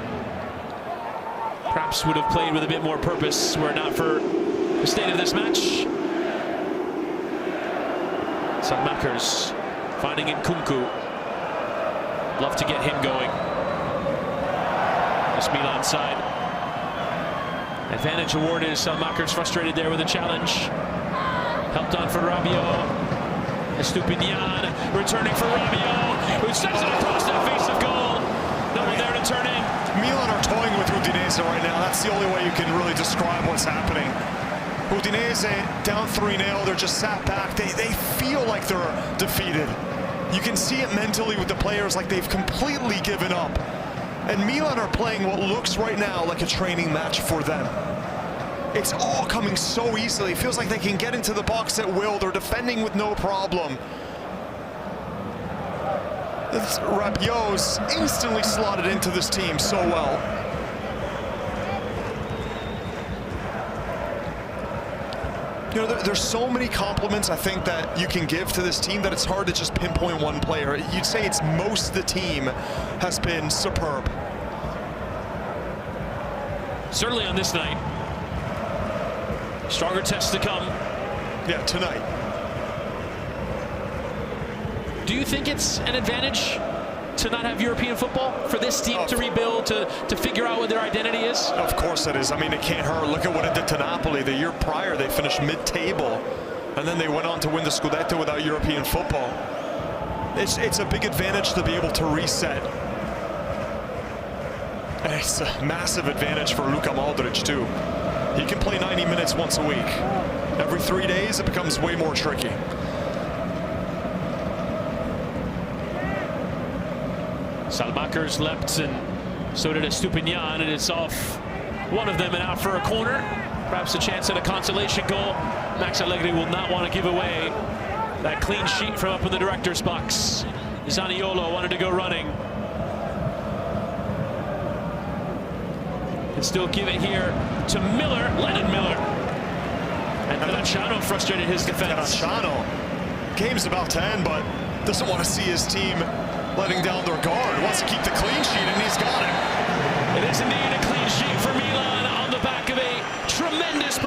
Speaker 1: Perhaps would have played with a bit more purpose were it not for the state of this match. Salmakers finding Nkunku. Love to get him going. This Milan side. Advantage awarded. Salmakers frustrated there with a challenge. Helped on for Rabiot. Estupiñán returning for Rabiot, who sends it across that face of goal. No one there to turn in.
Speaker 2: Milan are toying with Udinese right now. That's the only way you can really describe what's happening. Udinese down 3-0. They're just sat back. They feel like they're defeated. You can see it mentally with the players, like they've completely given up. And Milan are playing what looks right now like a training match for them. It's all coming so easily. It feels like they can get into the box at will. They're defending with no problem. Rabiot's instantly slotted into this team so well. You know, there's so many compliments I think that you can give to this team that it's hard to just pinpoint one player. You'd say it's most of the team has been superb.
Speaker 1: Certainly on this night. Stronger tests to come.
Speaker 2: Yeah, tonight.
Speaker 1: Do you think it's an advantage to not have European football for this team to rebuild, to figure out what their identity is?
Speaker 2: Of course it is. I mean, it can't hurt. Look at what it did to Napoli. The year prior, they finished mid-table, and then they went on to win the Scudetto without European football. It's a big advantage to be able to reset. And it's a massive advantage for Luka Modric, too. He can play 90 minutes once a week. Every 3 days, it becomes way more tricky.
Speaker 1: Salmakers leapt, and so did Estupinian, and it's off one of them and out for a corner. Perhaps a chance at a consolation goal. Max Allegri will not want to give away that clean sheet from up in the director's box. Zaniolo wanted to go running. And still give it here to Miller, Lennon Miller. And Terracciano frustrated his defense.
Speaker 2: Terracciano, game's about to end, but doesn't want to see his team letting down their guard. Wants to keep the clean sheet, and he's got it.
Speaker 1: It is indeed a clean sheet for Milan on the back of a tremendous